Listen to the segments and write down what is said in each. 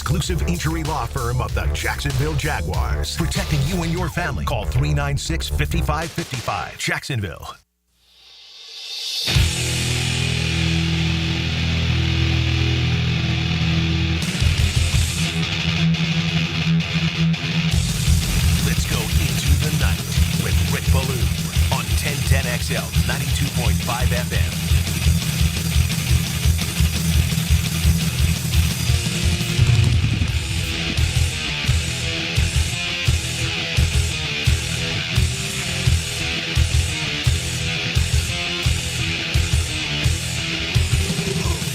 exclusive injury law firm of the Jacksonville Jaguars. Protecting you and your family. Call 396-5555. Jacksonville. Let's go into the night with Rick Ballou on 1010XL 92.5 FM.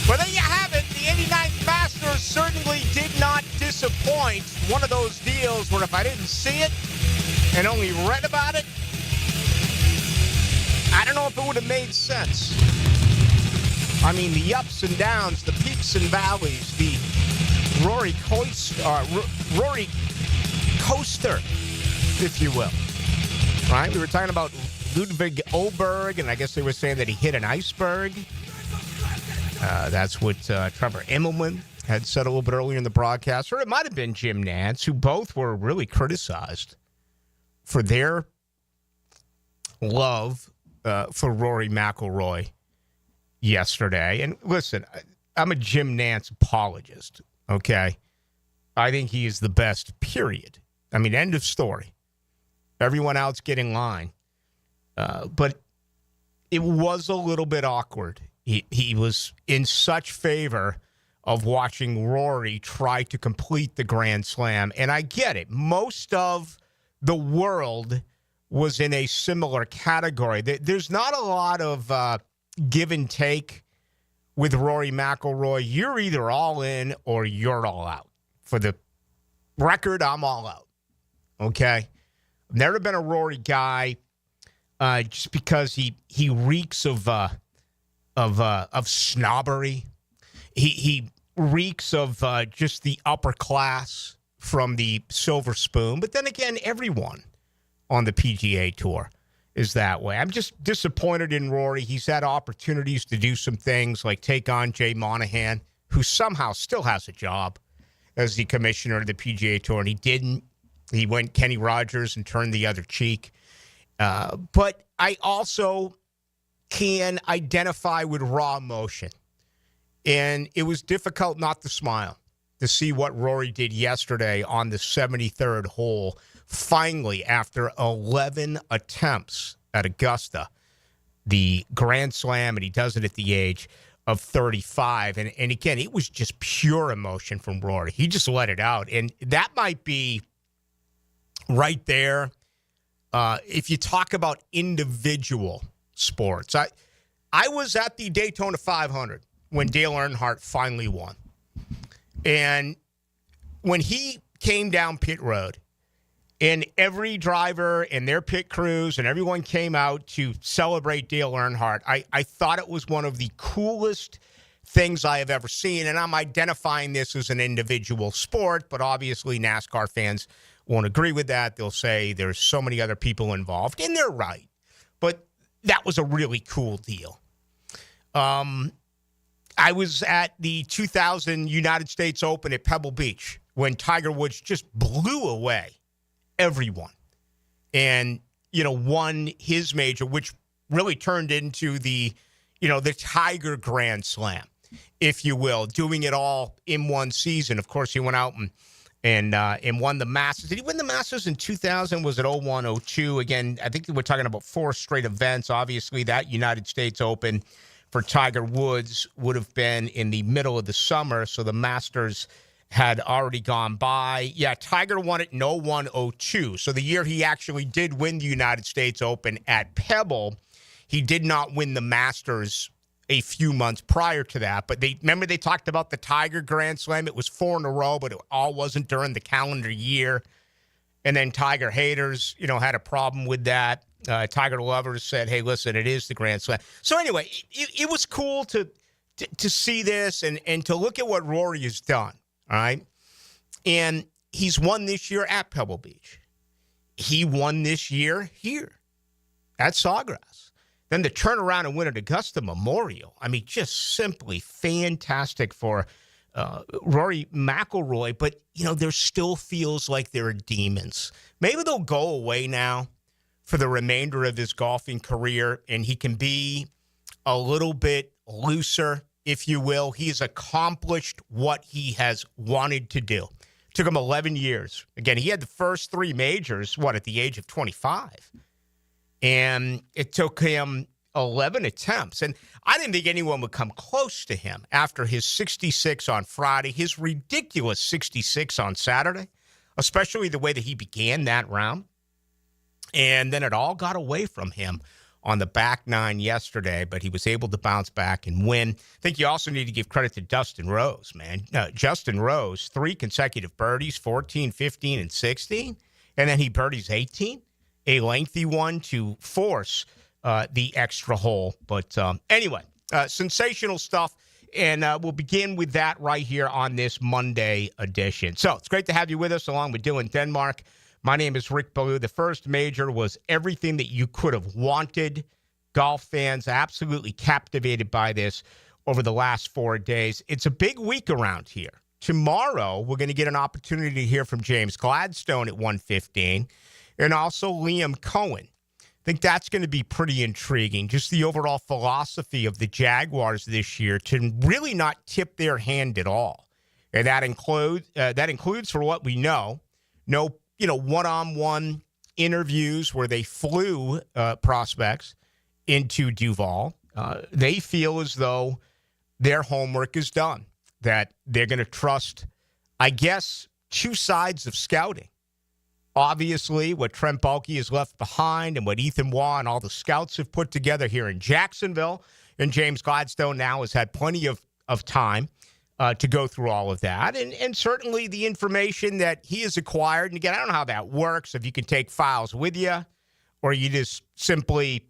Well, there you have it. The 89th Masters certainly did not disappoint. One of those deals where if I didn't see it and only read about it, I don't know if it would have made sense. I mean, the ups and downs, the peaks and valleys, the Rory coaster, if you will. Right? We were talking about Ludwig Oberg, and I guess they were saying that he hit an iceberg. That's what Trevor Immelman had said a little bit earlier in the broadcast. Or it might have been Jim Nantz, who both were really criticized for their love for Rory McIlroy yesterday. And listen, I'm a Jim Nantz apologist, okay? I think he is the best, period. I mean, end of story. Everyone else get in line. But it was a little bit awkward. He was in such favor of watching Rory try to complete the Grand Slam. And I get it. Most of the world was in a similar category. There's not a lot of give and take with Rory McIlroy. You're either all in or you're all out. For the record, I'm all out. Okay? I've never been a Rory guy just because he reeks of snobbery. He reeks of just the upper class from the silver spoon. But then again, everyone on the PGA Tour is that way. I'm just disappointed in Rory. He's had opportunities to do some things like take on Jay Monahan, who somehow still has a job as the commissioner of the PGA Tour, and he didn't. He went Kenny Rogers and turned the other cheek. But I also can identify with raw emotion. And it was difficult not to smile to see what Rory did yesterday on the 73rd hole. Finally, after 11 attempts at Augusta, the Grand Slam, and he does it at the age of 35. And again, it was just pure emotion from Rory. He just let it out. And that might be right there. If you talk about individual sports, I was at the Daytona 500 when Dale Earnhardt finally won. And when he came down pit road, and every driver and their pit crews and everyone came out to celebrate Dale Earnhardt, I thought it was one of the coolest things I have ever seen. And I'm identifying this as an individual sport, but obviously NASCAR fans won't agree with that. They'll say there's so many other people involved, and they're right. But that was a really cool deal. I was at the 2000 United States Open at Pebble Beach when Tiger Woods just blew away everyone and, won his major, which really turned into the Tiger Grand Slam, if you will, doing it all in one season. Of course, he went out and won the Masters. Did he win the Masters in 2000? Was it 01, 02? Again, I think we're talking about 4 straight events. Obviously, that United States Open for Tiger Woods would have been in the middle of the summer, so the Masters had already gone by. Yeah, Tiger won it in 01, 02. So the year he actually did win the United States Open at Pebble, he did not win the Masters a few months prior to that. But remember they talked about the Tiger Grand Slam? It was 4 in a row, but it all wasn't during the calendar year. And then Tiger haters, had a problem with that. Tiger lovers said, hey, listen, it is the Grand Slam. So anyway, it was cool to see this and to look at what Rory has done, all right? And he's won this year at Pebble Beach. He won this year here at Sawgrass. Then to turn around and win at Augusta Memorial. I mean, just simply fantastic for Rory McIlroy, but, there still feels like there are demons. Maybe they'll go away now for the remainder of his golfing career, and he can be a little bit looser, if you will. He has accomplished what he has wanted to do. It took him 11 years. Again, he had the first 3 majors, at the age of 25. And it took him 11 attempts. And I didn't think anyone would come close to him after his 66 on Friday, his ridiculous 66 on Saturday, especially the way that he began that round. And then it all got away from him on the back 9 yesterday, but he was able to bounce back and win. I think you also need to give credit to Dustin Rose, man. Justin Rose, 3 consecutive birdies, 14, 15, and 16. And then he birdies 18, a lengthy one to force the extra hole. But anyway, sensational stuff. And we'll begin with that right here on this Monday edition. So it's great to have you with us along with Dylan Denmark. My name is Rick Ballou. The first major was everything that you could have wanted. Golf fans absolutely captivated by this over the last 4 days. It's a big week around here. Tomorrow, we're going to get an opportunity to hear from James Gladstone at 1:15 and also Liam Cohen. I think that's going to be pretty intriguing. Just the overall philosophy of the Jaguars this year to really not tip their hand at all. And that includes for what we know, no one-on-one interviews where they flew prospects into Duval. They feel as though their homework is done, that they're going to trust, I guess, 2 sides of scouting. Obviously, what Trent Baalke has left behind and what Ethan Waugh and all the scouts have put together here in Jacksonville. And James Gladstone now has had plenty of time to go through all of that. And certainly the information that he has acquired. And again, I don't know how that works, if you can take files with you or you just simply,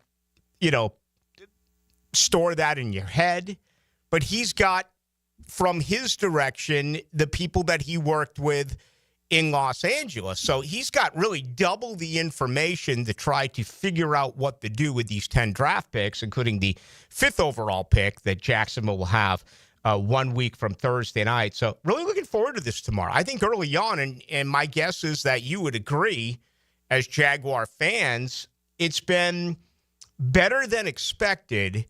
store that in your head. But he's got, from his direction, the people that he worked with in Los Angeles. So he's got really double the information to try to figure out what to do with these 10 draft picks, including the 5th overall pick that Jacksonville will have 1 week from Thursday night. So really looking forward to this tomorrow. I think early on, and my guess is that you would agree as Jaguar fans, it's been better than expected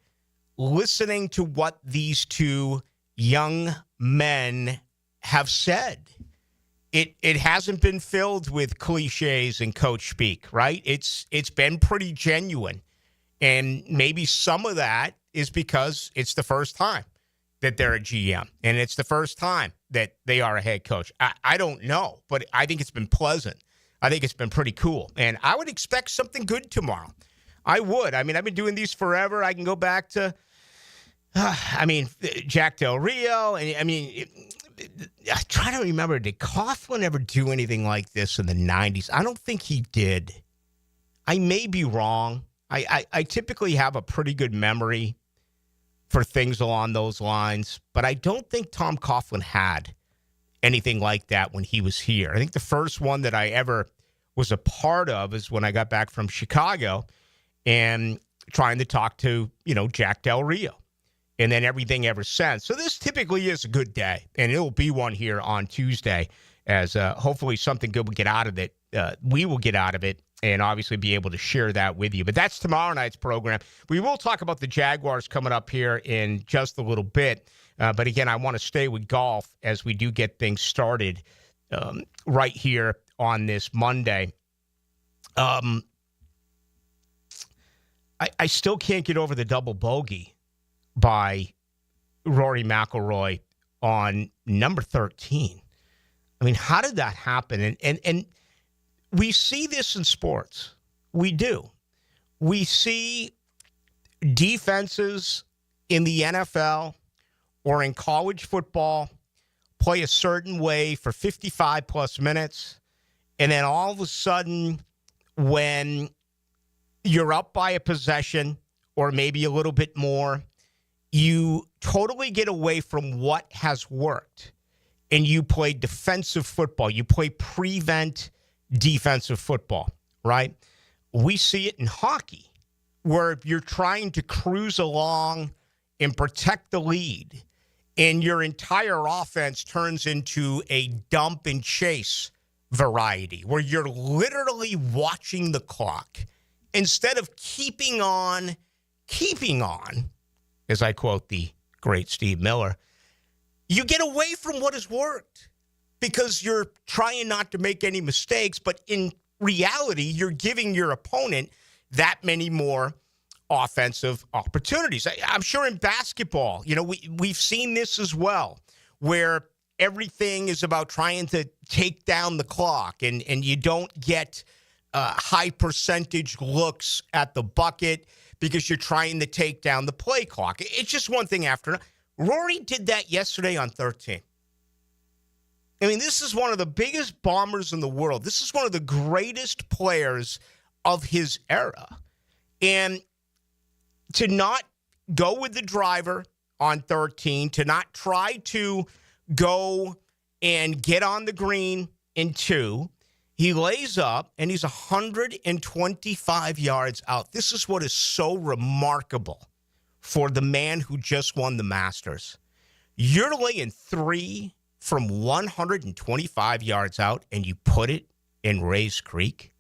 listening to what these 2 young men have said. It hasn't been filled with cliches and coach speak, right? It's been pretty genuine. And maybe some of that is because it's the first time that they're a GM, and it's the first time that they are a head coach. I don't know, but I think it's been pleasant. I think it's been pretty cool. And I would expect something good tomorrow. I would. I mean, I've been doing these forever. I can go back to, Jack Del Rio. And I try to remember, did Coughlin ever do anything like this in the 90s? I don't think he did. I may be wrong. I typically have a pretty good memory for things along those lines, but I don't think Tom Coughlin had anything like that when he was here. I think the first one that I ever was a part of is when I got back from Chicago and trying to talk to, Jack Del Rio, and then everything ever since. So this typically is a good day, and it'll be one here on Tuesday as hopefully something good will get out of it. We will get out of it and obviously be able to share that with you. But that's tomorrow night's program. We will talk about the Jaguars coming up here in just a little bit. But again, I want to stay with golf as we do get things started right here on this Monday. I still can't get over the double bogey by Rory McIlroy on number 13. I mean, how did that happen? And we see this in sports. We do. We see defenses in the NFL or in college football play a certain way for 55-plus minutes, and then all of a sudden, when you're up by a possession or maybe a little bit more, you totally get away from what has worked, and you play defensive football. You play prevent defensive football, right? We see it in hockey, where you're trying to cruise along and protect the lead, and your entire offense turns into a dump and chase variety where you're literally watching the clock instead of keeping on, as I quote the great Steve Miller, you get away from what has worked because you're trying not to make any mistakes, but in reality, you're giving your opponent that many more offensive opportunities. I'm sure in basketball, we've seen this as well, where everything is about trying to take down the clock, and you don't get high percentage looks at the bucket because you're trying to take down the play clock. It's just one thing after another. Rory did that yesterday on 13. I mean, this is one of the biggest bombers in the world. This is one of the greatest players of his era. And to not go with the driver on 13, to not try to go and get on the green in 2, he lays up and he's 125 yards out. This is what is so remarkable for the man who just won the Masters. You're laying 3 from 125 yards out, and you put it in Rays Creek.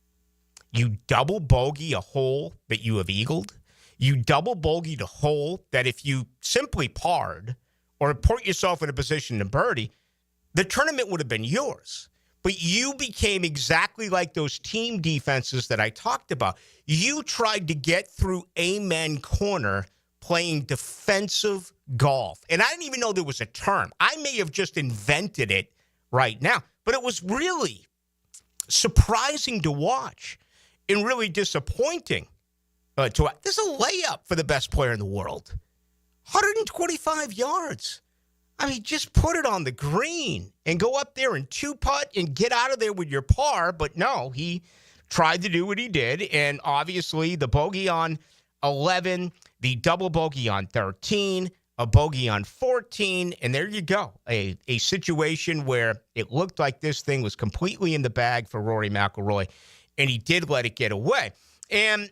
You double bogey a hole that you have eagled. You double bogeyed a hole that if you simply parred or put yourself in a position to birdie, the tournament would have been yours. But you became exactly like those team defenses that I talked about. You tried to get through Amen Corner playing defensive golf. And I didn't even know there was a term. I may have just invented it right now. But it was really surprising to watch and really disappointing to watch. This is a layup for the best player in the world. 125 yards. I mean, just put it on the green and go up there and 2-putt and get out of there with your par. But no, he tried to do what he did. And obviously the bogey on 11, the double bogey on 13, a bogey on 14, and there you go. A situation where it looked like this thing was completely in the bag for Rory McIlroy, and he did let it get away. And,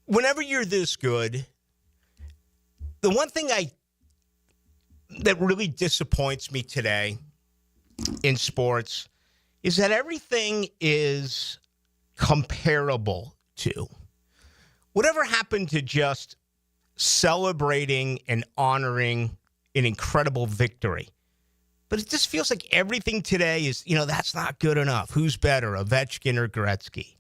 whenever you're this good, the one thing that really disappoints me today in sports is that everything is comparable to. Whatever happened to just celebrating and honoring an incredible victory? But it just feels like everything today is, that's not good enough. Who's better, Ovechkin or Gretzky?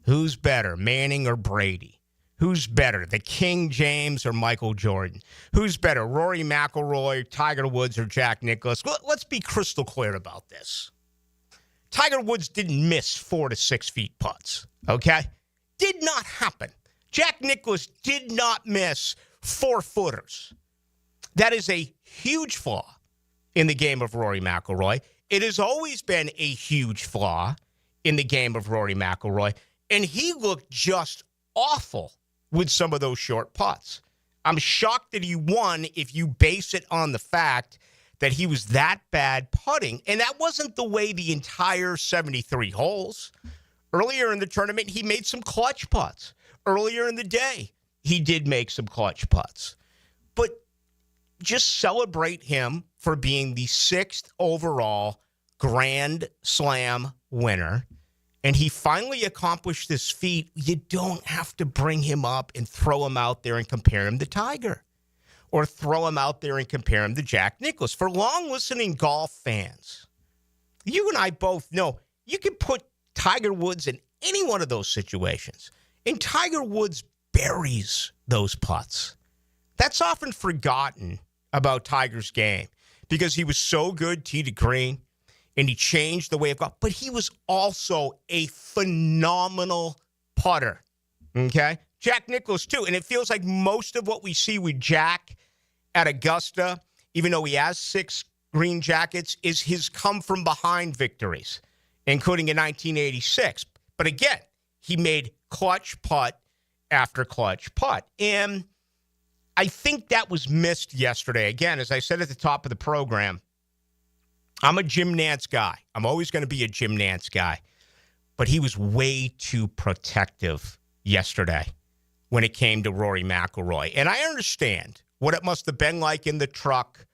Who's better, Manning or Brady? Who's better, the King James or Michael Jordan? Who's better, Rory McIlroy, Tiger Woods, or Jack Nicklaus? Let's be crystal clear about this. Tiger Woods didn't miss 4 to 6 feet putts, okay? Did not happen. Jack Nicklaus did not miss 4-footers. That is a huge flaw in the game of Rory McIlroy. It has always been a huge flaw in the game of Rory McIlroy, and he looked just awful with some of those short putts. I'm shocked that he won if you base it on the fact that he was that bad putting. And that wasn't the way the entire 73 holes. Earlier in the tournament, he made some clutch putts. Earlier in the day, he did make some clutch putts. But just celebrate him for being the 6th overall Grand Slam winner. And he finally accomplished this feat. You don't have to bring him up and throw him out there and compare him to Tiger, or throw him out there and compare him to Jack Nicklaus. For long-listening golf fans, you and I both know you can put Tiger Woods in any one of those situations, and Tiger Woods buries those putts. That's often forgotten about Tiger's game because he was so good tee to green, and he changed the way of golf. But he was also a phenomenal putter, okay? Jack Nicklaus, too. And it feels like most of what we see with Jack at Augusta, even though he has 6 green jackets, is his come-from-behind victories, including in 1986. But again, he made clutch putt after clutch putt. And I think that was missed yesterday. Again, as I said at the top of the program, I'm a Jim Nantz guy. I'm always going to be a Jim Nantz guy. But he was way too protective yesterday when it came to Rory McIlroy. And I understand what it must have been like in the truck,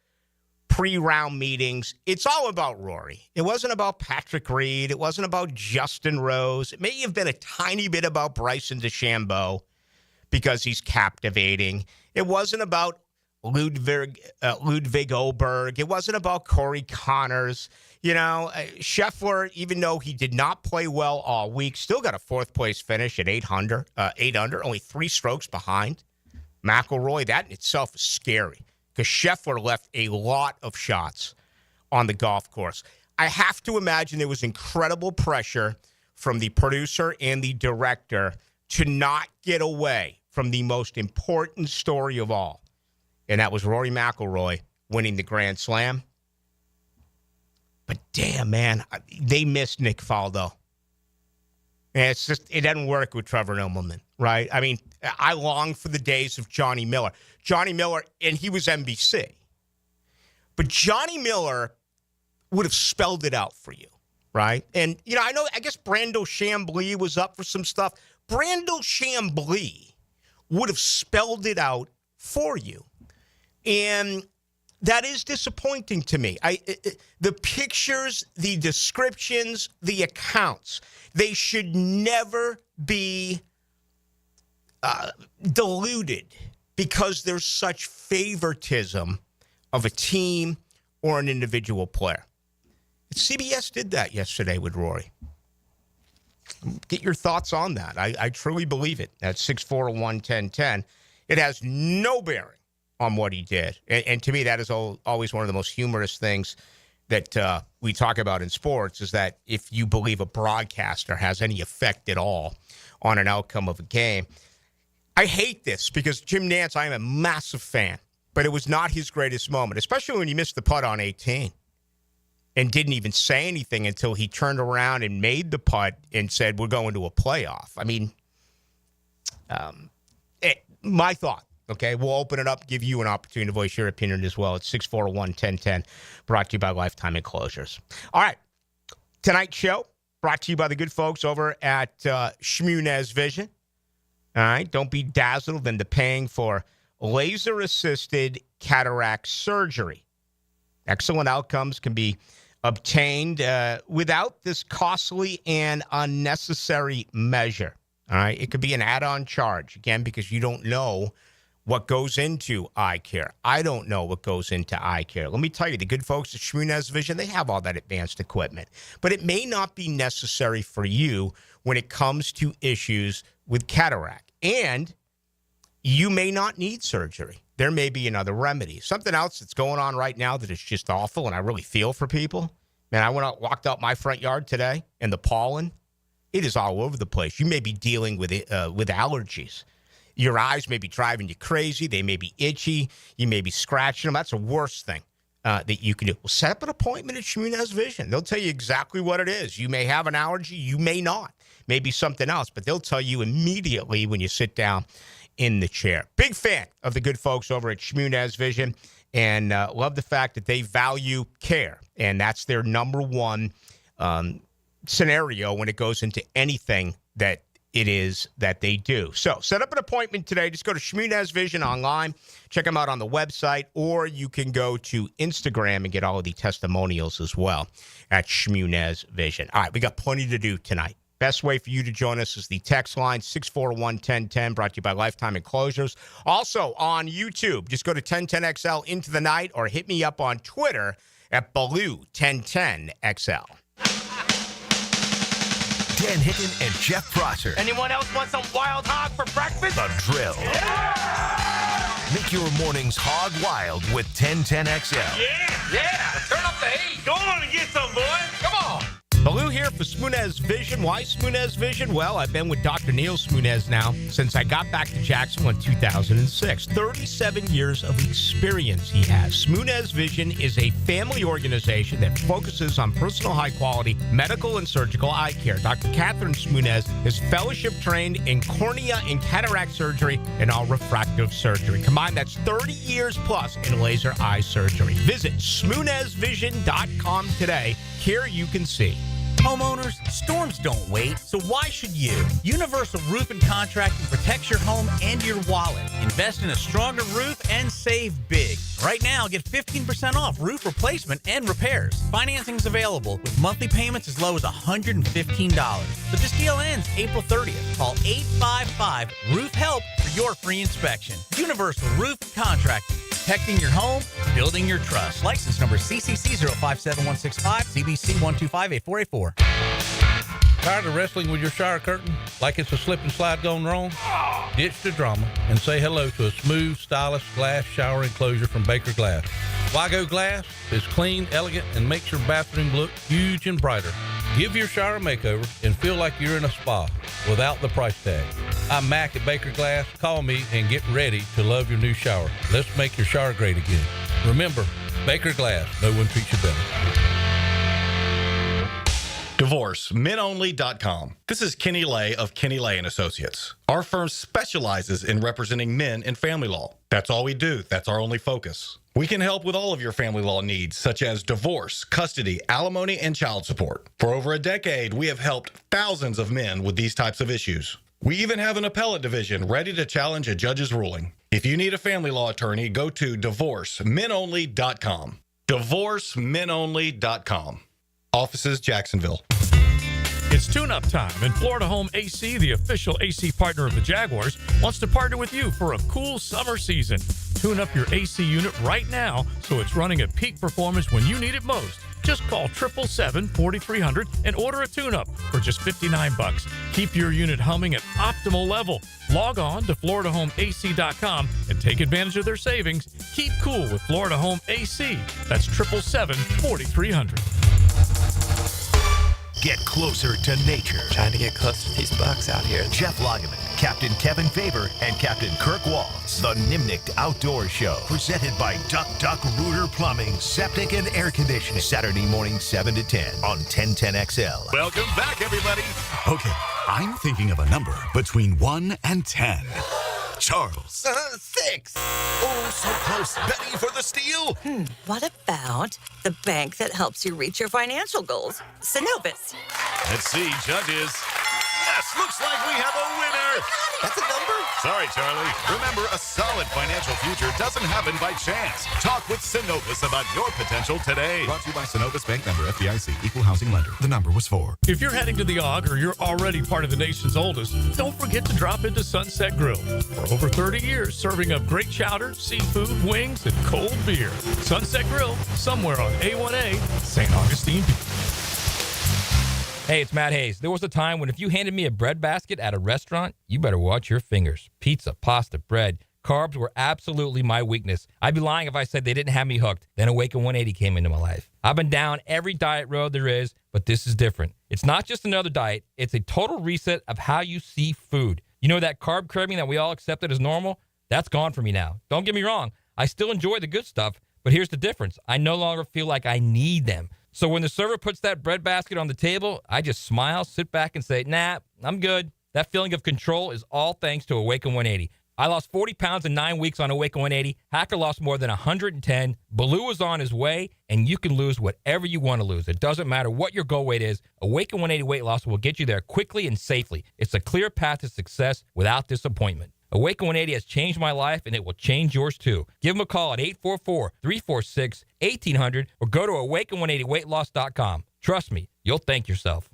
pre-round meetings. It's all about Rory. It wasn't about Patrick Reed. It wasn't about Justin Rose. It may have been a tiny bit about Bryson DeChambeau because he's captivating. It wasn't about Ludwig Oberg. It wasn't about Corey Connors. You know, Scheffler, even though he did not play well all week, still got a fourth-place finish at 8 under, only 3 strokes behind McIlroy. That in itself is scary because Scheffler left a lot of shots on the golf course. I have to imagine there was incredible pressure from the producer and the director to not get away from the most important story of all, and that was Rory McIlroy winning the Grand Slam. But damn, man, they missed Nick Faldo. And it's just, it doesn't work with Trevor Immelman, right? I mean, I long for the days of Johnny Miller. Johnny Miller, and he was NBC. But Johnny Miller would have spelled it out for you, right? And, you know, I guess Brandel Chambly was up for some stuff. Brandel Chambly would have spelled it out for you. And that is disappointing to me. The pictures, the descriptions, the accounts, they should never be diluted because there's such favoritism of a team or an individual player. CBS did that yesterday with Rory. Get your thoughts on that. I truly believe it. At 6'4", it has no bearing on what he did. And to me, that is always one of the most humorous things that we talk about in sports is that if you believe a broadcaster has any effect at all on an outcome of a game. I hate this because Jim Nantz, I am a massive fan, but it was not his greatest moment, especially when he missed the putt on 18 and didn't even say anything until he turned around and made the putt and said, we're going to a playoff. I mean, my thought. Okay, we'll open it up, give you an opportunity to voice your opinion as well. It's 641-1010, brought to you by Lifetime Enclosures. All right, tonight's show brought to you by the good folks over at Shmunez Vision. All right, don't be dazzled into paying for laser-assisted cataract surgery. Excellent outcomes can be obtained without this costly and unnecessary measure. All right, it could be an add-on charge, again, because you don't know what goes into eye care. I don't know what goes into eye care. Let me tell you, the good folks at Shmunez Vision, they have all that advanced equipment. But it may not be necessary for you when it comes to issues with cataract. And you may not need surgery. There may be another remedy. Something else that's going on right now that is just awful, and I really feel for people. Man, I walked out my front yard today, and the pollen, it is all over the place. You may be dealing with allergies. Your eyes may be driving you crazy. They may be itchy. You may be scratching them. That's the worst thing that you can do. Well, set up an appointment at Shmunez Vision. They'll tell you exactly what it is. You may have an allergy. You may not. Maybe something else. But they'll tell you immediately when you sit down in the chair. Big fan of the good folks over at Shmunez Vision and love the fact that they value care. And that's their number one scenario when it goes into anything that it is that they do. So set up an appointment today. Just go to Shmunez Vision online. Check them out on the website, or you can go to Instagram and get all of the testimonials as well at Shmunez Vision. All right, we got plenty to do tonight. Best way for you to join us is the text line, 641-1010, brought to you by Lifetime Enclosures. Also on YouTube, just go to 1010XL into the night or hit me up on Twitter at Ballou1010XL. Dan Hicken and Jeff Prosser. Anyone else want some wild hog for breakfast? The Drill. Yeah! Make your mornings hog wild with 1010XL. Yeah! Turn up the heat. Go on and get some, boys. Come on. Ballou here for Shmunez Vision. Why Shmunez Vision? Well, I've been with Dr. Neil Shmunez now since I got back to Jacksonville in 2006. 37 years of experience he has. Shmunez Vision is a family organization that focuses on personal high-quality medical and surgical eye care. Dr. Catherine Shmunez is fellowship-trained in cornea and cataract surgery and all refractive surgery. Combined, that's 30 years plus in laser eye surgery. Visit shmunezvision.com today. Here you can see. Homeowners, storms don't wait, so why should you? Universal Roof and Contracting protects your home and your wallet. Invest in a stronger roof and save big. Right now, get 15% off roof replacement and repairs. Financing's available with monthly payments as low as $115. But this deal ends April 30th. Call 855-ROOF-HELP for your free inspection. Universal Roof and Contracting. Protecting your home, building your trust. License number CCC 057165, CBC 1258484. Tired of wrestling with your shower curtain like it's a slip and slide gone wrong? Ditch the drama and say hello to a smooth, stylish glass shower enclosure from Baker Glass. Wago Glass is clean, elegant, and makes your bathroom look huge and brighter. Give your shower a makeover and feel like you're in a spa without the price tag. I'm Mac at Baker Glass. Call me and get ready to love your new shower. Let's make your shower great again. Remember, Baker Glass. No one treats you better. DivorceMenOnly.com. This is Kenny Lay of Kenny Lay & Associates. Our firm specializes in representing men in family law. That's all we do. That's our only focus. We can help with all of your family law needs, such as divorce, custody, alimony, and child support. For over a decade, we have helped thousands of men with these types of issues. We even have an appellate division ready to challenge a judge's ruling. If you need a family law attorney, go to DivorceMenOnly.com. DivorceMenOnly.com. Offices, Jacksonville. It's tune-up time, and Florida Home AC, the official AC partner of the Jaguars, wants to partner with you for a cool summer season. Tune up your AC unit right now so it's running at peak performance when you need it most. Just call 777-4300 and order a tune-up for just $59. Keep your unit humming at optimal level. Log on to FloridaHomeAC.com and take advantage of their savings. Keep cool with Florida Home AC. That's 777-4300. Get closer to nature. Trying to get close to these bucks out here. Jeff Lageman, Captain Kevin Faber, and Captain Kirk Walls. The Nimnicht Outdoor Show. Presented by Duck Duck Rooter Plumbing, Septic, and Air Conditioning. Saturday morning, 7 to 10 on 1010XL. Welcome back, everybody. Okay, I'm thinking of a number between 1 and 10. Charles. 6. Oh, so close. Betty for the steal. What about the bank that helps you reach your financial goals? Synovus. Let's see, judges. Yes, looks like we have a winner. That's a number? Sorry, Charlie. Remember, a solid financial future doesn't happen by chance. Talk with Synovus about your potential today. Brought to you by Synovus Bank, member FDIC, equal housing lender. The number was 4. If you're heading to the Og or you're already part of the nation's oldest, don't forget to drop into Sunset Grill. For over 30 years, serving up great chowder, seafood, wings, and cold beer. Sunset Grill, somewhere on A1A, St. Augustine Beach. Hey, it's Matt Hayes. There was a time when if you handed me a bread basket at a restaurant, you better watch your fingers. Pizza, pasta, bread, carbs were absolutely my weakness. I'd be lying if I said they didn't have me hooked. Then Awaken 180 came into my life. I've been down every diet road there is, but this is different. It's not just another diet. It's a total reset of how you see food. You know that carb craving that we all accepted as normal? That's gone for me now. Don't get me wrong. I still enjoy the good stuff, but here's the difference. I no longer feel like I need them. So when the server puts that bread basket on the table, I just smile, sit back, and say, nah, I'm good. That feeling of control is all thanks to Awaken 180. I lost 40 pounds in 9 weeks on Awaken 180. Hacker lost more than 110. Ballou is on his way, and you can lose whatever you want to lose. It doesn't matter what your goal weight is. Awaken 180 weight loss will get you there quickly and safely. It's a clear path to success without disappointment. Awaken 180 has changed my life, and it will change yours too. Give them a call at 844-346-1800 or go to awaken180weightloss.com. Trust me, you'll thank yourself.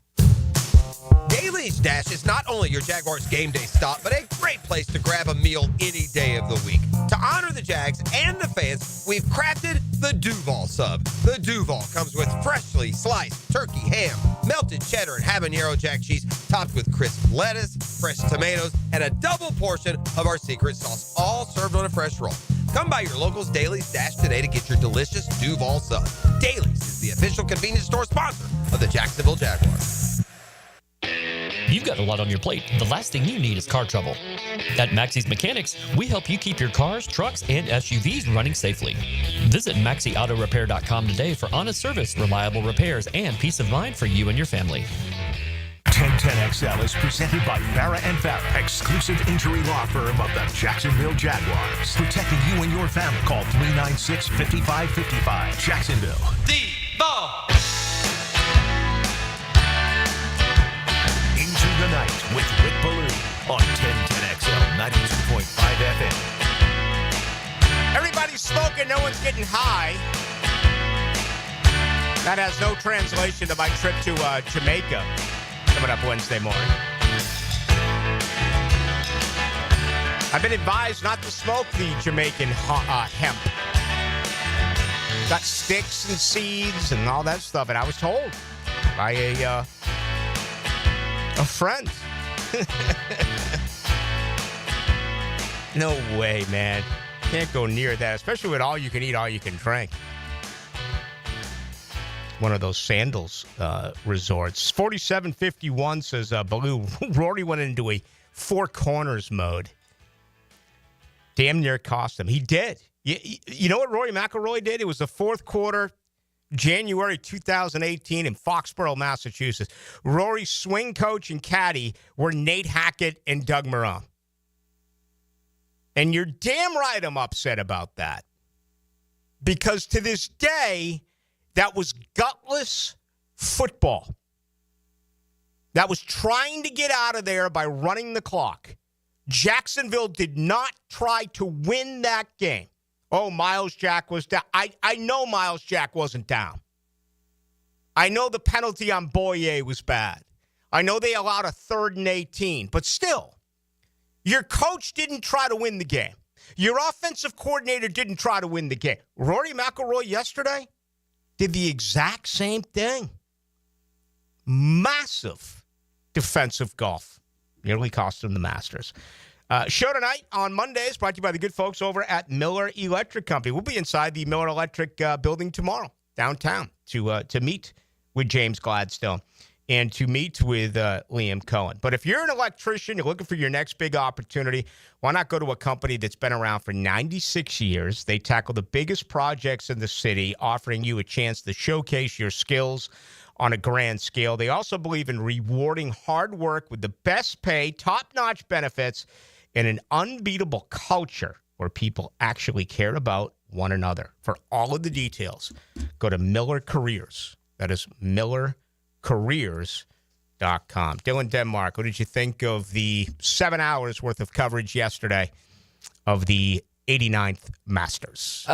Daly's Dash is not only your Jaguars game day stop, but a great place to grab a meal any day of the week. To honor the Jags and the fans, we've crafted the Duval Sub. The Duval comes with freshly sliced turkey, ham, melted cheddar, and habanero jack cheese, topped with crisp lettuce, fresh tomatoes, and a double portion of our secret sauce, all served on a fresh roll. Come by your local's Daly's Dash today to get your delicious Duval Sub. Daly's is the official convenience store sponsor of the Jacksonville Jaguars. You've got a lot on your plate. The last thing you need is car trouble. At Maxie's Mechanics, we help you keep your cars, trucks, and SUVs running safely. Visit MaxieAutoRepair.com today for honest service, reliable repairs, and peace of mind for you and your family. 1010XL is presented by Farah & Farah, exclusive injury law firm of the Jacksonville Jaguars. Protecting you and your family. Call 396-5555. Jacksonville. The ball. with Rick Ballou on 1010XL 92.5 FM. Everybody's smoking, no one's getting high. That has no translation to my trip to Jamaica coming up Wednesday morning. I've been advised not to smoke the Jamaican hemp. Got sticks and seeds and all that stuff, and I was told by a friend. No way, man. Can't go near that, especially with all you can eat, all you can drink. One of those sandals resorts. 4751 says, Ballou, Rory went into a four corners mode. Damn near cost him. He did. You know what Rory McIlroy did? It was the fourth quarter, January 2018 in Foxborough, Massachusetts. Rory's swing coach and caddy were Nate Hackett and Doug Marone. And you're damn right I'm upset about that. Because to this day, that was gutless football. That was trying to get out of there by running the clock. Jacksonville did not try to win that game. Oh, Miles Jack was down. I know Miles Jack wasn't down. I know the penalty on Boyer was bad. I know they allowed a 3rd and 18. But still, your coach didn't try to win the game. Your offensive coordinator didn't try to win the game. Rory McIlroy yesterday did the exact same thing. Massive defensive golf. Nearly cost him the Masters. Show tonight on Mondays brought to you by the good folks over at Miller Electric Company. We'll be inside the Miller Electric building tomorrow, downtown, to meet with James Gladstone and to meet with Liam Cohen. But if you're an electrician, you're looking for your next big opportunity, why not go to a company that's been around for 96 years? They tackle the biggest projects in the city, offering you a chance to showcase your skills on a grand scale. They also believe in rewarding hard work with the best pay, top-notch benefits, and an unbeatable culture where people actually care about one another. For all of the details, go to Miller Careers. That is MillerCareers.com. Dylan Denmark, what did you think of the 7 hours worth of coverage yesterday of the 89th Masters?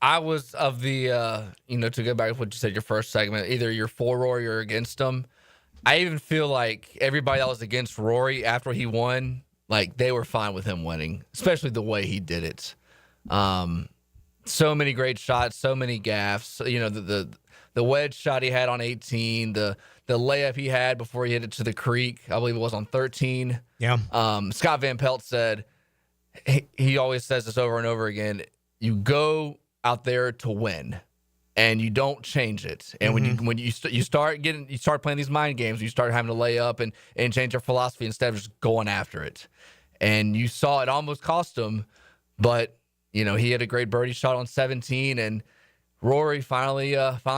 I was of the, to go back to what you said, your first segment, either you're for Rory or against him. I even feel like everybody that was against Rory after he won, like they were fine with him winning, especially the way he did it. So many great shots, so many gaffes. The wedge shot he had on 18, the layup he had before he hit it to the creek, I believe it was on 13. Yeah. Scott Van Pelt said, he always says this over and over again, you go out there to win, and you don't change it. And when you start playing these mind games, you start having to lay up and change your philosophy instead of just going after it. And you saw it almost cost him, but he had a great birdie shot on 17, and Rory finally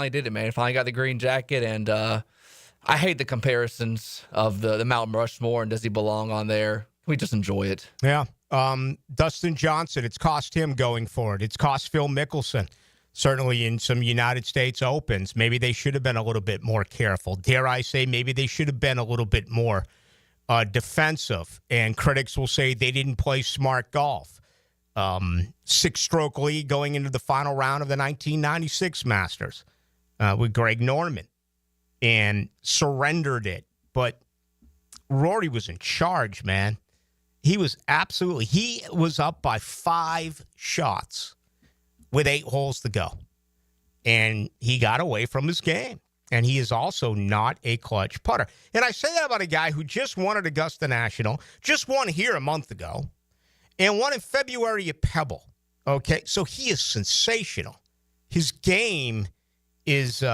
did it, man. Finally got the green jacket, and I hate the comparisons of the Mount Rushmore and does he belong on there. We just enjoy it. Yeah. Dustin Johnson, it's cost him going for it. It's cost Phil Mickelson, certainly in some United States Opens. Maybe they should have been a little bit more careful. Dare I say, maybe they should have been a little bit more defensive. And critics will say they didn't play smart golf. 6-stroke lead going into the final round of the 1996 Masters with Greg Norman and surrendered it. But Rory was in charge, man. He was up by 5 shots with 8 holes to go. And he got away from his game. And he is also not a clutch putter. And I say that about a guy who just won at Augusta National, just won here a month ago, and won in February at Pebble. Okay, so he is sensational. His game is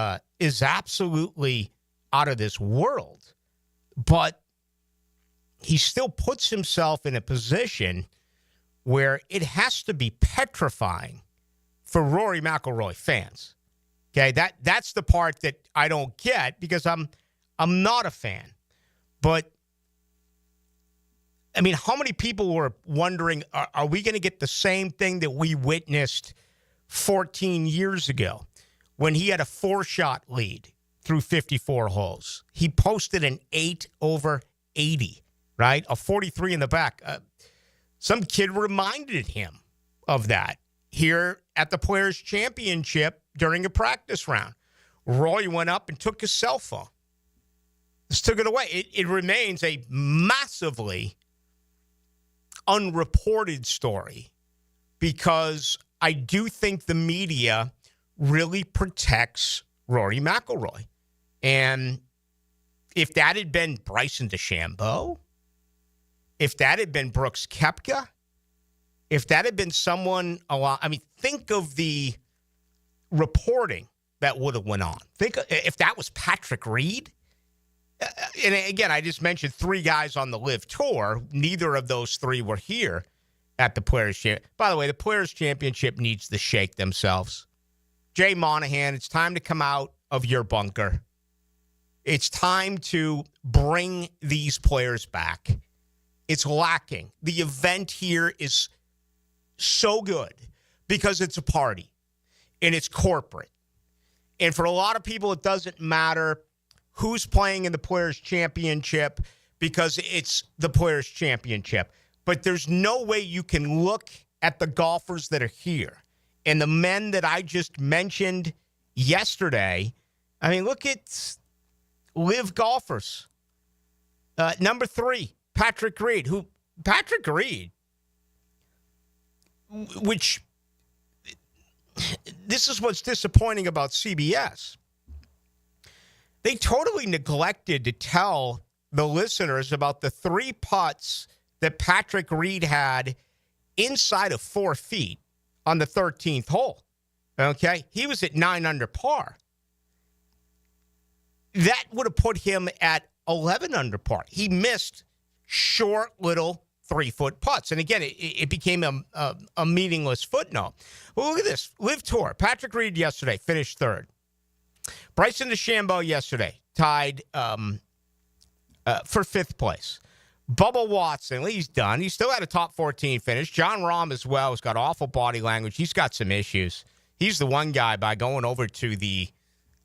absolutely out of this world. But he still puts himself in a position where it has to be petrifying for Rory McIlroy fans. Okay, that's the part that I don't get because I'm not a fan. But I mean, how many people were wondering, are we going to get the same thing that we witnessed 14 years ago when he had a 4-shot lead through 54 holes. He posted an 8 over 80, right? A 43 in the back. Some kid reminded him of that here at the Players' Championship during a practice round. Roy went up and took his cell phone. Just took it away. It remains a massively unreported story because I do think the media really protects Rory McIlroy. And if that had been Bryson DeChambeau, if that had been Brooks Koepka, if that had been someone, think of the reporting that would have went on. Think if that was Patrick Reed. And again, I just mentioned 3 guys on the LIV Tour. Neither of those 3 were here at the Players' Championship. By the way, the Players' Championship needs to shake themselves. Jay Monahan, it's time to come out of your bunker. It's time to bring these players back. It's lacking. The event here is so good because it's a party and it's corporate. And for a lot of people, it doesn't matter who's playing in the Players' Championship because it's the Players' Championship. But there's no way you can look at the golfers that are here and the men that I just mentioned yesterday. I mean, look at LIV golfers. Number 3, Patrick Reed, which this is what's disappointing about CBS. They totally neglected to tell the listeners about the 3 putts that Patrick Reed had inside of 4 feet on the 13th hole. Okay? He was at 9 under par. That would have put him at 11 under par. He missed short little 3-foot putts. And again, it became a meaningless footnote. Well, look at this. LIV Tour. Patrick Reed yesterday finished 3rd. Bryson DeChambeau yesterday tied for 5th place. Bubba Watson, he's done. He still had a top 14 finish. John Rahm as well has got awful body language. He's got some issues. He's the one guy by going over to the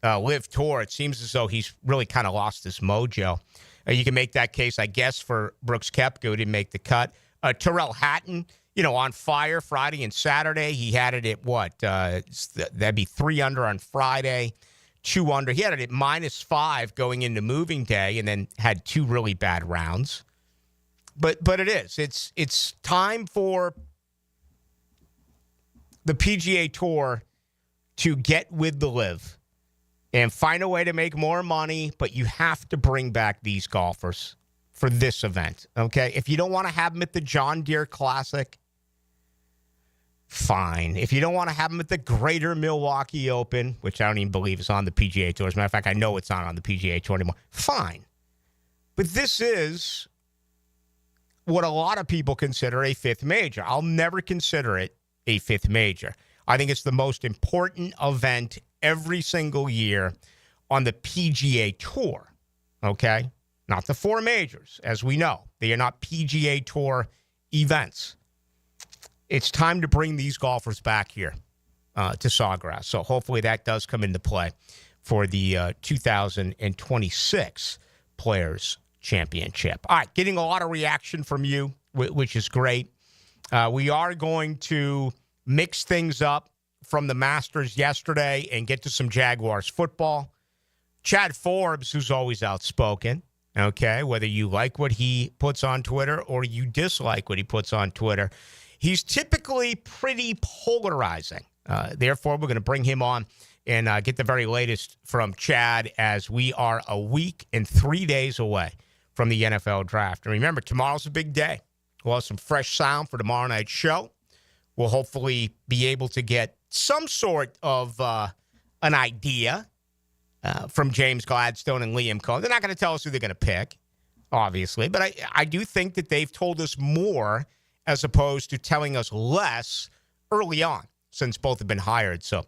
LIV Tour. It seems as though he's really kind of lost his mojo. You can make that case, I guess, for Brooks Koepka, who didn't make the cut. Tyrrell Hatton, on fire Friday and Saturday. He had it at what? That'd be 3 under on Friday, 2 under. He had it at -5 going into moving day and then had 2 really bad rounds. But it is. It's time for the PGA Tour to get with the LIV and find a way to make more money, but you have to bring back these golfers for this event, okay? If you don't want to have them at the John Deere Classic, fine. If you don't want to have them at the Greater Milwaukee Open, which I don't even believe is on the PGA Tour. As a matter of fact, I know it's not on the PGA Tour anymore. Fine. But this is what a lot of people consider a 5th major. I'll never consider it a 5th major. I think it's the most important event every single year on the PGA Tour, okay? Not the 4 majors, as we know. They are not PGA Tour events. It's time to bring these golfers back here to Sawgrass. So hopefully that does come into play for the 2026 Players' Championship. All right, getting a lot of reaction from you, which is great. We are going to mix things up from the Masters yesterday and get to some Jaguars football. Chad Forbes, who's always outspoken, okay, whether you like what he puts on Twitter or you dislike what he puts on Twitter, he's typically pretty polarizing. Therefore, we're going to bring him on and get the very latest from Chad as we are a week and 3 days away from the NFL draft. And remember, tomorrow's a big day. We'll have some fresh sound for tomorrow night's show. We'll hopefully be able to get some sort of an idea from James Gladstone and Liam Cohen. They're not going to tell us who they're going to pick, obviously, but I do think that they've told us more as opposed to telling us less early on since both have been hired. So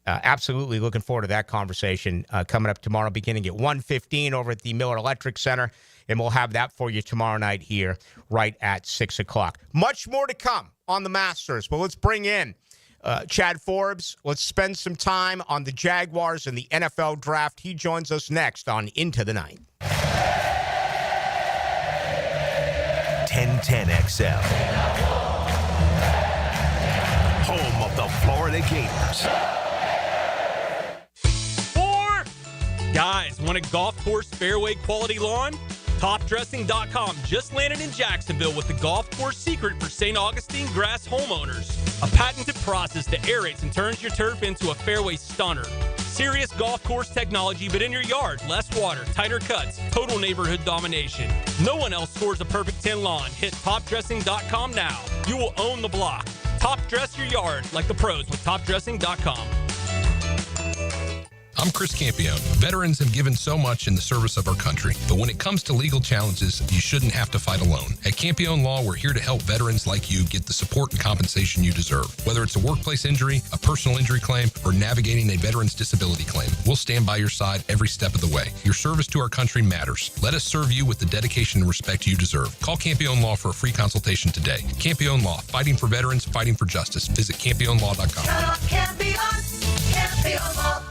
absolutely looking forward to that conversation coming up tomorrow beginning at 1:15 over at the Miller Electric Center, and we'll have that for you tomorrow night here right at 6 o'clock. Much more to come on the Masters, but let's bring in Chad Forbes, let's spend some time on the Jaguars and the NFL draft. He joins us next on Into the Night. 1010XL. Home of the Florida Gators. Guys, want a golf course fairway quality lawn? TopDressing.com just landed in Jacksonville with the golf course secret for St. Augustine grass homeowners. A patented process that aerates and turns your turf into a fairway stunner. Serious golf course technology, but in your yard. Less water, tighter cuts, total neighborhood domination. No one else scores a perfect 10 lawn. Hit TopDressing.com now. You will own the block. Top dress your yard like the pros with TopDressing.com. I'm Chris Campione. Veterans have given so much in the service of our country, but when it comes to legal challenges, you shouldn't have to fight alone. At Campione Law, we're here to help veterans like you get the support and compensation you deserve. Whether it's a workplace injury, a personal injury claim, or navigating a veteran's disability claim, we'll stand by your side every step of the way. Your service to our country matters. Let us serve you with the dedication and respect you deserve. Call Campione Law for a free consultation today. Campione Law, fighting for veterans, fighting for justice. Visit CampioneLaw.com. Campione Law.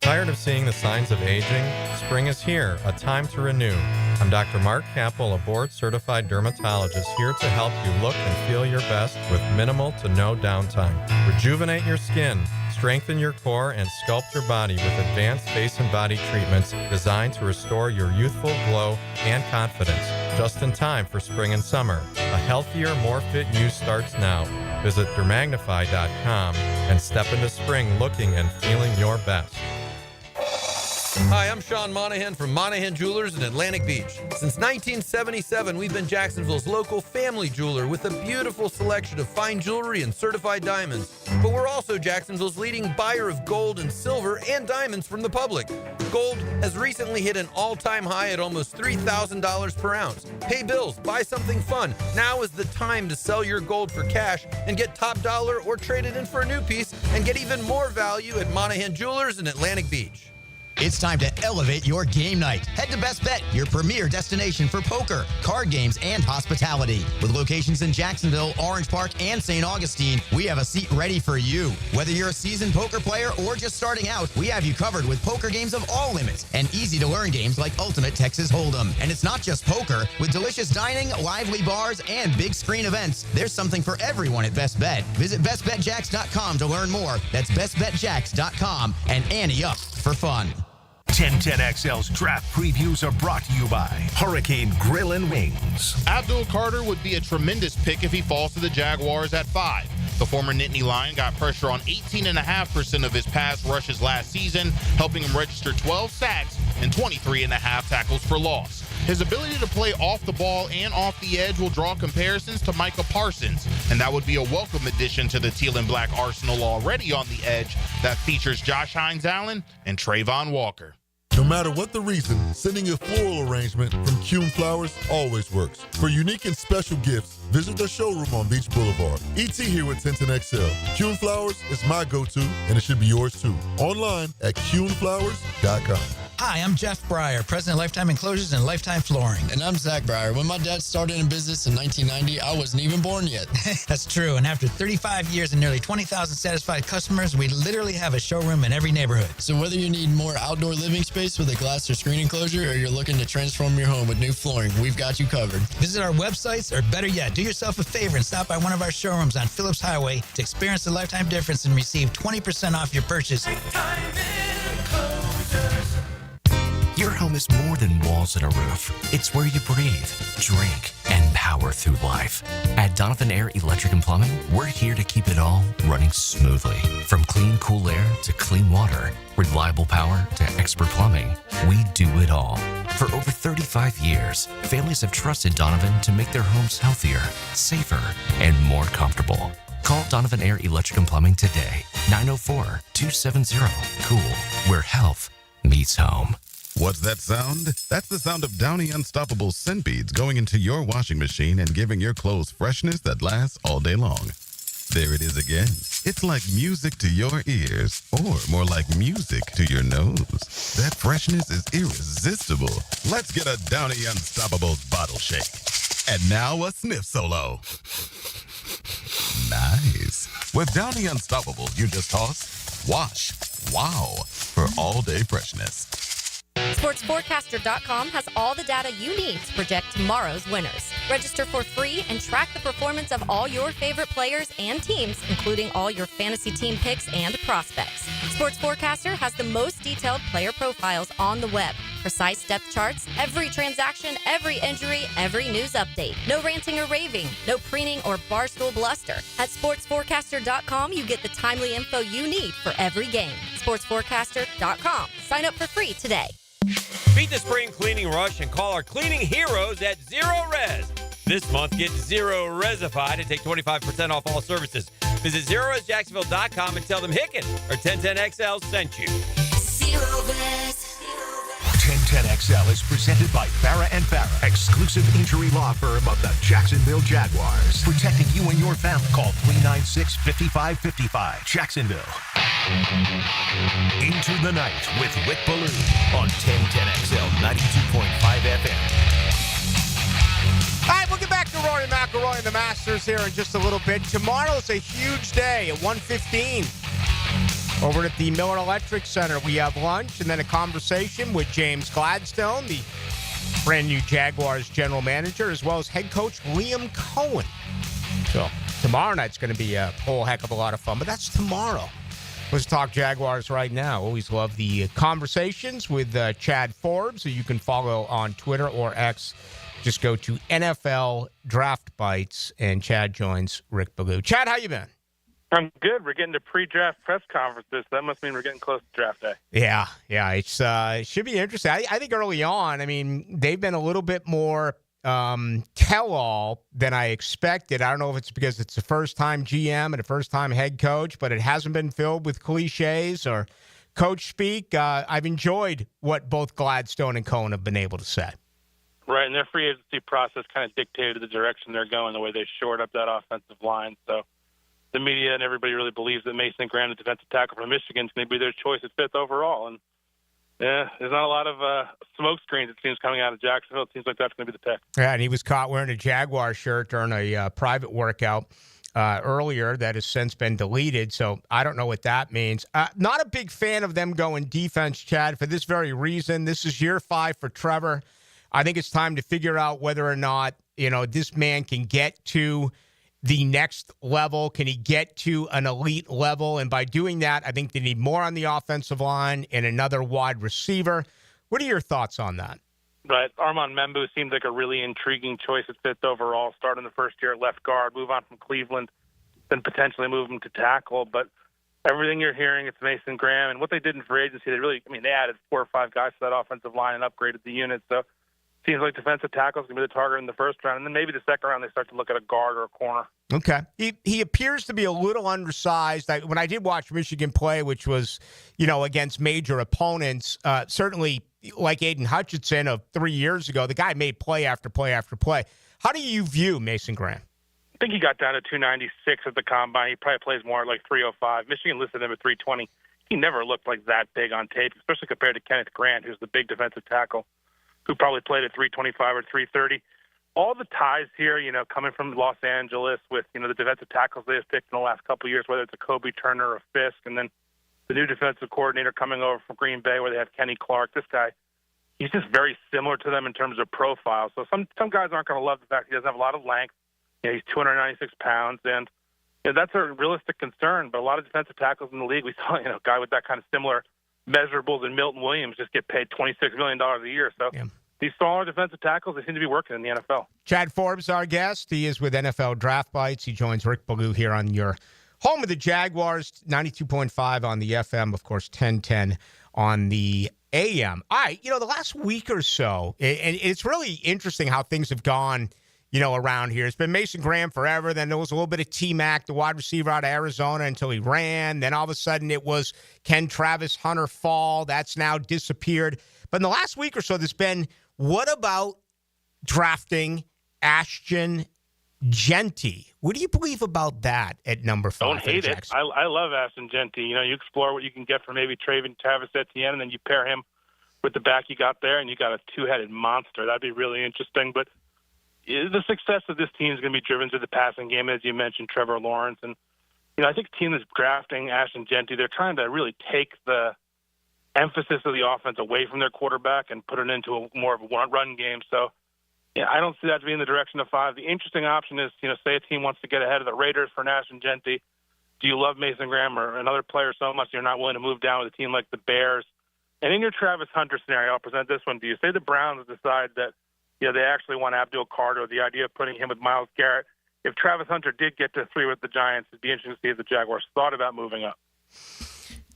Tired of seeing the signs of aging? Spring is here, a time to renew. I'm Dr. Mark Capel, a board-certified dermatologist here to help you look and feel your best with minimal to no downtime. Rejuvenate your skin, strengthen your core, and sculpt your body with advanced face and body treatments designed to restore your youthful glow and confidence. Just in time for spring and summer. A healthier, more fit you starts now. Visit dermagnify.com and step into spring looking and feeling your best. Hi, I'm Sean Monahan from Monahan Jewelers in Atlantic Beach. Since 1977, we've been Jacksonville's local family jeweler with a beautiful selection of fine jewelry and certified diamonds. But we're also Jacksonville's leading buyer of gold and silver and diamonds from the public. Gold has recently hit an all-time high at almost $3,000 per ounce. Pay bills, buy something fun. Now is the time to sell your gold for cash and get top dollar or trade it in for a new piece and get even more value at Monahan Jewelers in Atlantic Beach. It's time to elevate your game night. Head to Best Bet, your premier destination for poker, card games, and hospitality. With locations in Jacksonville, Orange Park, and St. Augustine, we have a seat ready for you. Whether you're a seasoned poker player or just starting out, we have you covered with poker games of all limits and easy-to-learn games like Ultimate Texas Hold'em. And it's not just poker. With delicious dining, lively bars, and big screen events, there's something for everyone at Best Bet. Visit bestbetjacks.com to learn more. That's bestbetjacks.com and ante up for fun. 1010XL's draft previews are brought to you by Hurricane Grill and Wings. Abdul Carter would be a tremendous pick if he falls to the Jaguars at 5. The former Nittany Lion got pressure on 18.5% of his pass rushes last season, helping him register 12 sacks and 23.5 tackles for loss. His ability to play off the ball and off the edge will draw comparisons to Micah Parsons, and that would be a welcome addition to the teal and black arsenal already on the edge that features Josh Hines-Allen and Trayvon Walker. No matter what the reason, sending a floral arrangement from Kuhn Flowers always works. For unique and special gifts, visit their showroom on Beach Boulevard. ET here with 1010XL. Kuhn Flowers is my go-to, and it should be yours too. Online at kuhnflowers.com. Hi, I'm Jeff Breyer, president of Lifetime Enclosures and Lifetime Flooring. And I'm Zach Breyer. When my dad started in business in 1990, I wasn't even born yet. That's true. And after 35 years and nearly 20,000 satisfied customers, we literally have a showroom in every neighborhood. So whether you need more outdoor living space with a glass or screen enclosure, or you're looking to transform your home with new flooring, we've got you covered. Visit our websites, or better yet, do yourself a favor and stop by one of our showrooms on Phillips Highway to experience the Lifetime difference and receive 20% off your purchase. Your home is more than walls and a roof. It's where you breathe, drink, and power through life. At Donovan Air Electric and Plumbing, we're here to keep it all running smoothly. From clean, cool air to clean water, reliable power to expert plumbing, we do it all. For over 35 years, families have trusted Donovan to make their homes healthier, safer, and more comfortable. Call Donovan Air Electric and Plumbing today, 904-270-COOL, where health meets home. What's that sound? That's the sound of Downy Unstoppable scent beads going into your washing machine and giving your clothes freshness that lasts all day long. There it is again. It's like music to your ears, or more like music to your nose. That freshness is irresistible. Let's get a Downy Unstoppable bottle shake. And now a sniff solo. Nice. With Downy Unstoppables, you just toss, wash, wow, for all-day freshness. SportsForecaster.com has all the data you need to project tomorrow's winners. Register for free and track the performance of all your favorite players and teams, including all your fantasy team picks and prospects. Sports Forecaster has the most detailed player profiles on the web, precise depth charts, every transaction, every injury, every news update. No ranting or raving, no preening or barstool bluster. At SportsForecaster.com, you get the timely info you need for every game. SportsForecaster.com. Sign up for free today. Beat the spring cleaning rush and call our cleaning heroes at Zero Res. This month, get Zero Resified and take 25% off all services. Visit ZeroResJacksonville.com and tell them Hicken or 1010XL sent you. Zero Res. 1010XL is presented by Farah & Farah, exclusive injury law firm of the Jacksonville Jaguars. Protecting you and your family. Call 396-5555. Jacksonville. Into the Night with Rick Ballou on 1010XL 92.5 FM. All right, we'll get back to Rory McIlroy and the Masters here in just a little bit. Tomorrow's a huge day at 1:15. Over at the Miller Electric Center, we have lunch and then a conversation with James Gladstone, the brand new Jaguars general manager, as well as head coach Liam Cohen. So tomorrow night's going to be a whole heck of a lot of fun, but that's tomorrow. Let's talk Jaguars right now. Always love the conversations with Chad Forbes, who you can follow on Twitter or X. Just go to NFL Draft Bites, and Chad joins Rick Ballou. Chad, how you been? I'm good. We're getting to pre-draft press conferences. That must mean we're getting close to draft day. Yeah. It's it should be interesting. I think early on, I mean, they've been a little bit more tell-all than I expected. I don't know if it's because it's the first-time GM and a first-time head coach, but it hasn't been filled with cliches or coach speak. I've enjoyed what both Gladstone and Cohen have been able to say. Right, and their free agency process kind of dictated the direction they're going, the way they shored up that offensive line. So the media and everybody really believes that Mason Graham, the defensive tackle from Michigan, is going to be their choice at fifth overall. And yeah, there's not a lot of smoke screens, it seems, coming out of Jacksonville. It seems like that's going to be the pick. Yeah, and he was caught wearing a Jaguar shirt during a private workout earlier that has since been deleted, so I don't know what that means. Not a big fan of them going defense, Chad, for this very reason. This is year 5 for Trevor. I think it's time to figure out whether or not, this man can get to the next level. Can he get to an elite level? And by doing that, I think they need more on the offensive line and another wide receiver. What are your thoughts on that? Right. Armand Membu seems like a really intriguing choice at fifth overall. Start in the first year at left guard, move on from Cleveland, then potentially move him to tackle. But everything you're hearing, it's Mason Graham. And what they did in free agency, they added 4 or 5 guys to that offensive line and upgraded the unit. So seems like defensive tackle is going to be the target in the first round. And then maybe the second round, they start to look at a guard or a corner. Okay. He appears to be a little undersized. When I did watch Michigan play, which was, against major opponents, certainly like Aiden Hutchinson of 3 years ago, the guy made play after play after play. How do you view Mason Graham? I think he got down to 296 at the combine. He probably plays more like 305. Michigan listed him at 320. He never looked like that big on tape, especially compared to Kenneth Grant, who's the big defensive tackle, who probably played at 325 or 330. All the ties here, coming from Los Angeles with, the defensive tackles they've picked in the last couple of years, whether it's a Kobe Turner or a Fisk, and then the new defensive coordinator coming over from Green Bay where they have Kenny Clark. This guy, he's just very similar to them in terms of profile. So some guys aren't going to love the fact he doesn't have a lot of length. He's 296 pounds, and that's a realistic concern. But a lot of defensive tackles in the league, we saw, a guy with that kind of similar measurables in Milton Williams just get paid $26 million a year. So these smaller defensive tackles, they seem to be working in the NFL. Chad Forbes, our guest. He is with NFL Draft Bites. He joins Rick Ballou here on your home of the Jaguars, 92.5 on the FM, of course, 1010 on the AM. All right, the last week or so, and it's really interesting how things have gone, around here. It's been Mason Graham forever. Then there was a little bit of T-Mac, the wide receiver out of Arizona, until he ran. Then all of a sudden it was Ken Travis Hunter Fall. That's now disappeared. But in the last week or so, there's been, what about drafting Ashton Genty? What do you believe about that at number 5? Don't hate it. I love Ashton Genty. You explore what you can get from maybe Travis Etienne, and then you pair him with the back you got there, and you got a two-headed monster. That'd be really interesting. But the success of this team is going to be driven through the passing game, as you mentioned, Trevor Lawrence. And, I think the team that's drafting Ashton Genty, they're trying to really take the emphasis of the offense away from their quarterback and put it into more of a run game. So, I don't see that to be in the direction of 5. The interesting option is, say a team wants to get ahead of the Raiders for Ashton Genty. Do you love Mason Graham or another player so much you're not willing to move down with a team like the Bears? And in your Travis Hunter scenario, I'll present this one. Do you say the Browns decide that they actually want Abdul Carter, the idea of putting him with Myles Garrett? If Travis Hunter did get to 3 with the Giants, it'd be interesting to see if the Jaguars thought about moving up.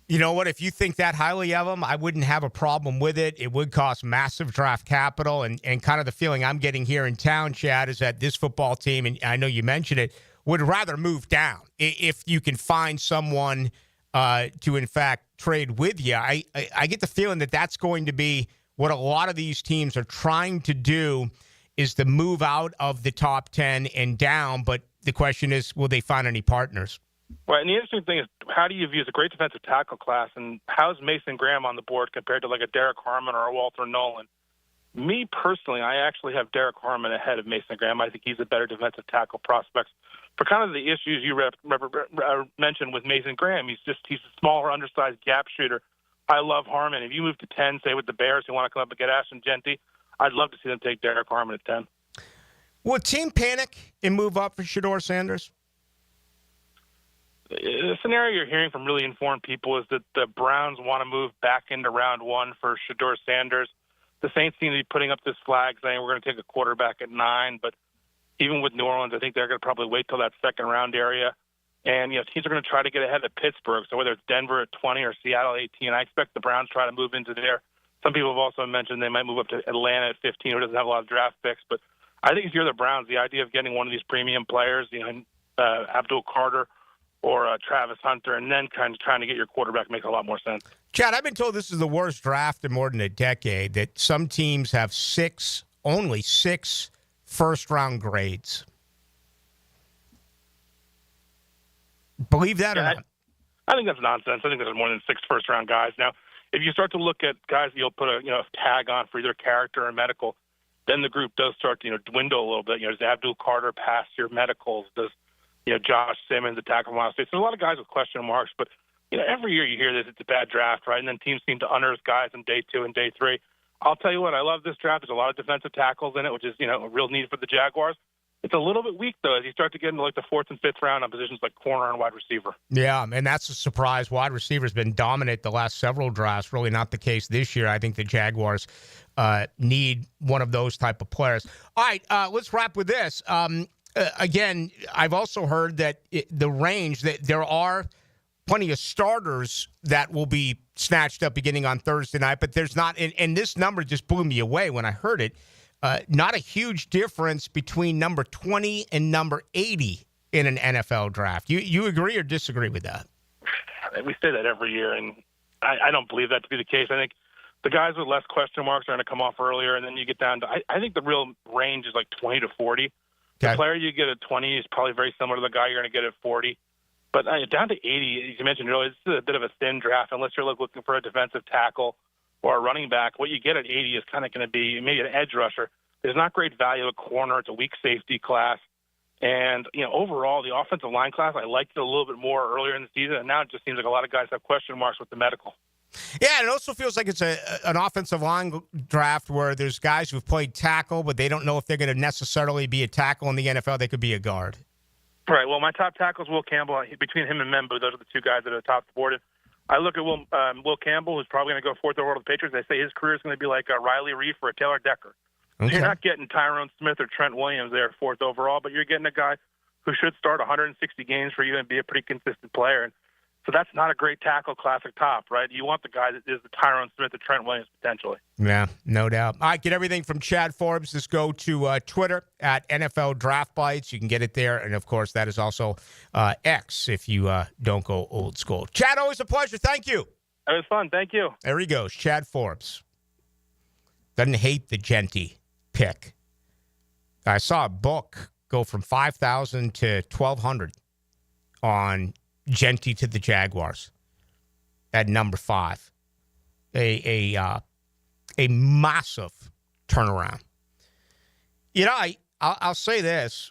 You know what? If you think that highly of him, I wouldn't have a problem with it. It would cost massive draft capital. And kind of the feeling I'm getting here in town, Chad, is that this football team, and I know you mentioned it, would rather move down if you can find someone to, in fact, trade with you. I get the feeling that that's going to be what a lot of these teams are trying to do, is to move out of the top 10 and down. But the question is, will they find any partners? Right, and the interesting thing is, how do you view the great defensive tackle class, and how's Mason Graham on the board compared to like a Derek Harmon or a Walter Nolan? Me personally, I actually have Derek Harmon ahead of Mason Graham. I think he's a better defensive tackle prospect for kind of the issues you mentioned with Mason Graham. He's a smaller, undersized gap shooter. I love Harmon. If you move to 10, say with the Bears who want to come up and get Ashton Genty, I'd love to see them take Derek Harmon at 10. Will a team panic and move up for Shedeur Sanders? The scenario you're hearing from really informed people is that the Browns want to move back into round 1 for Shedeur Sanders. The Saints seem to be putting up this flag saying we're going to take a quarterback at 9, but even with New Orleans, I think they're going to probably wait till that second round area. And, teams are going to try to get ahead of Pittsburgh. So whether it's Denver at 20 or Seattle at 18, I expect the Browns try to move into there. Some people have also mentioned they might move up to Atlanta at 15, who doesn't have a lot of draft picks. But I think if you're the Browns, the idea of getting one of these premium players, Abdul Carter or Travis Hunter, and then kind of trying to get your quarterback makes a lot more sense. Chad, I've been told this is the worst draft in more than a decade, that some teams have only six first-round grades. Believe that or not? I think that's nonsense. I think there's more than 6 first-round guys. Now, if you start to look at guys that you'll put a tag on for either character or medical, then the group does start to dwindle a little bit. Does Abdul Carter pass your medicals? Does Josh Simmons, attack from Ohio State? So there's a lot of guys with question marks, but every year you hear this, it's a bad draft, right? And then teams seem to unearth guys in day 2 and day 3. I'll tell you what, I love this draft. There's a lot of defensive tackles in it, which is a real need for the Jaguars. It's a little bit weak, though, as you start to get into like the 4th and 5th round on positions like corner and wide receiver. Yeah, and that's a surprise. Wide receiver has been dominant the last several drafts. Really not the case this year. I think the Jaguars need one of those type of players. All right, let's wrap with this. Again, I've also heard that the range, that there are plenty of starters that will be snatched up beginning on Thursday night, but there's not, and this number just blew me away when I heard it, not a huge difference between number 20 and number 80 in an NFL draft. You agree or disagree with that? We say that every year, and I don't believe that to be the case. I think the guys with less question marks are going to come off earlier, and then you get down to, I think the real range is like 20 to 40. Okay. The player you get at 20 is probably very similar to the guy you're going to get at 40. But down to 80, as you mentioned earlier, this is a bit of a thin draft unless you're looking for a defensive tackle or a running back. What you get at 80 is kind of going to be maybe an edge rusher. There's not great value at corner. It's a weak safety class. And, overall, the offensive line class, I liked it a little bit more earlier in the season, and now it just seems like a lot of guys have question marks with the medical. Yeah, it also feels like it's an offensive line draft where there's guys who've played tackle, but they don't know if they're going to necessarily be a tackle in the NFL. They could be a guard. Right. Well, my top tackle is Will Campbell. Between him and Membu, those are the 2 guys that are top of the board. And I look at Will Campbell, who's probably going to go 4th overall to the Patriots. They say his career is going to be like a Riley Reif or a Taylor Decker. Okay. You're not getting Tyrone Smith or Trent Williams there 4th overall, but you're getting a guy who should start 160 games for you and be a pretty consistent player. And so that's not a great tackle class at top, right? You want the guy that is the Tyrone Smith or Trent Williams potentially. Yeah, no doubt. All right, get everything from Chad Forbes. Just go to Twitter at NFL Draft Bites. You can get it there. And, of course, that is also X if you don't go old school. Chad, always a pleasure. Thank you. It was fun. Thank you. There he goes, Chad Forbes. Doesn't hate the Genty pick. I saw a book go from $5,000 to $1,200 on Genty to the Jaguars at number 5. A massive turnaround. I'll say this.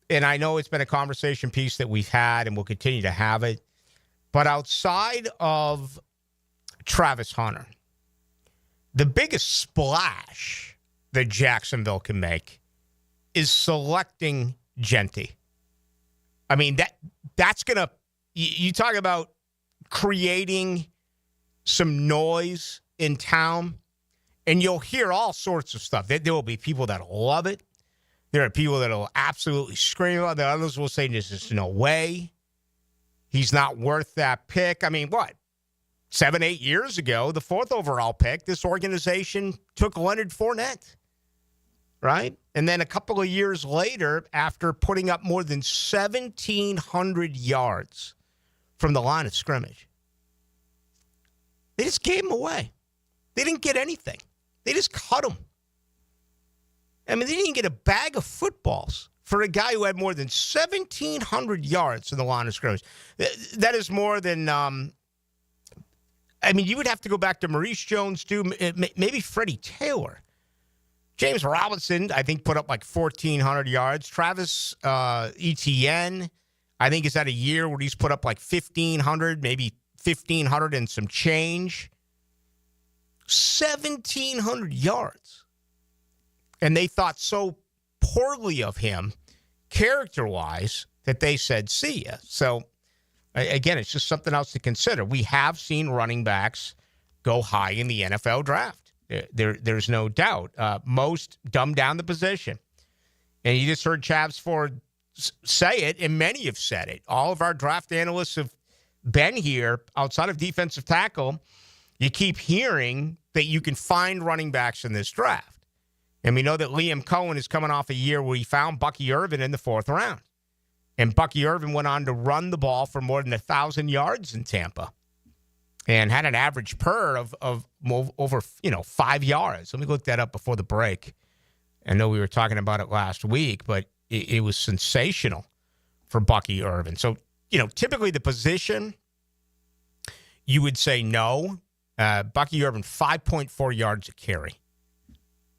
and I know it's been a conversation piece that we've had and we'll continue to have it, but outside of Travis Hunter, the biggest splash that Jacksonville can make is selecting Jeanty. I mean, that's going to, you talk about creating some noise in town, and you'll hear all sorts of stuff. There will be people that love it. There are people that will absolutely scream about it. Others will say, there's just no way. He's not worth that pick. I mean, what? 7-8 years ago, the 4th overall pick, this organization took Leonard Fournette, right? And then a couple of years later, after putting up more than 1,700 yards from the line of scrimmage, they just gave him away. They didn't get anything. They just cut him. I mean, they didn't get a bag of footballs for a guy who had more than 1,700 yards in the line of scrimmage. That is more than, I mean, you would have to go back to Maurice Jones, too, maybe Freddie Taylor. James Robinson, I think, put up like 1,400 yards. Travis Etienne, I think, is at a year where he's put up like 1,500, maybe 1,500 and some change. 1,700 yards. And they thought so poorly of him, character-wise, that they said, see ya. So, again, it's just something else to consider. We have seen running backs go high in the NFL draft. There's no doubt. Most dumb down the position. And you just heard Chavs Ford say it, and many have said it. All of our draft analysts have been here outside of defensive tackle. You keep hearing that you can find running backs in this draft. And we know that Liam Cohen is coming off a year where he found Bucky Irvin in the 4th round. And Bucky Irvin went on to run the ball for more than 1,000 yards in Tampa and had an average per of over 5 yards. Let me look that up before the break. I know we were talking about it last week, but it was sensational for Bucky Irvin. So, typically the position, you would say no. Bucky Irvin, 5.4 yards a carry.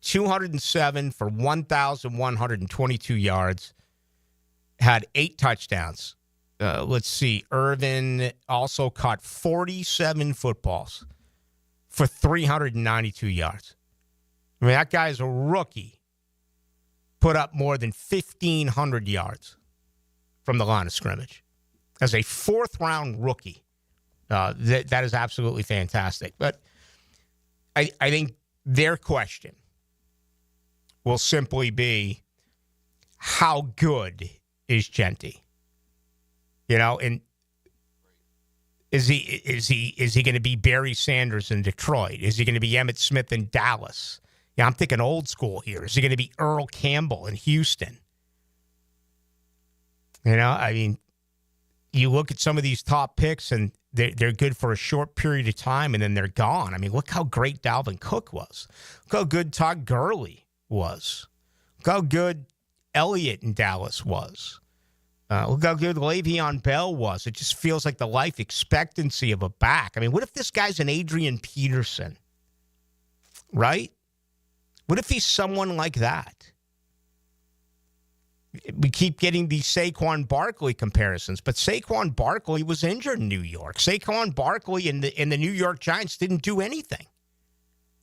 207 for 1,122 yards. Had 8 touchdowns. Let's see. Irvin also caught 47 footballs for 392 yards. I mean, that guy's a rookie. Put up more than 1,500 yards from the line of scrimmage. As a 4th-round rookie, that is absolutely fantastic. But I think their question will simply be, how good is Jeanty? And is he going to be Barry Sanders in Detroit? Is he going to be Emmitt Smith in Dallas? Yeah, I'm thinking old school here. Is he going to be Earl Campbell in Houston? I mean, you look at some of these top picks and they're good for a short period of time and then they're gone. I mean, look how great Dalvin Cook was. Look how good Todd Gurley was. Look how good Elliott in Dallas was. Look how good Le'Veon Bell was. It just feels like the life expectancy of a back. I mean, what if this guy's an Adrian Peterson? Right? What if he's someone like that? We keep getting these Saquon Barkley comparisons, but Saquon Barkley was injured in New York. Saquon Barkley and the New York Giants didn't do anything.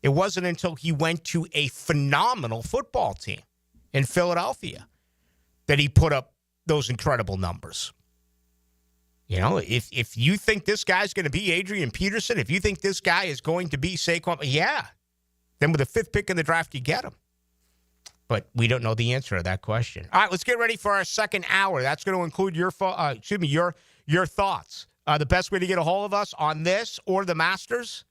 It wasn't until he went to a phenomenal football team in Philadelphia that he put up those incredible numbers. If you think this guy's going to be Adrian Peterson, if you think this guy is going to be Saquon, yeah, then with the 5th pick in the draft, you get him. But we don't know the answer to that question. All right, let's get ready for our second hour. That's going to include your thoughts. The best way to get a hold of us on this or the Masters,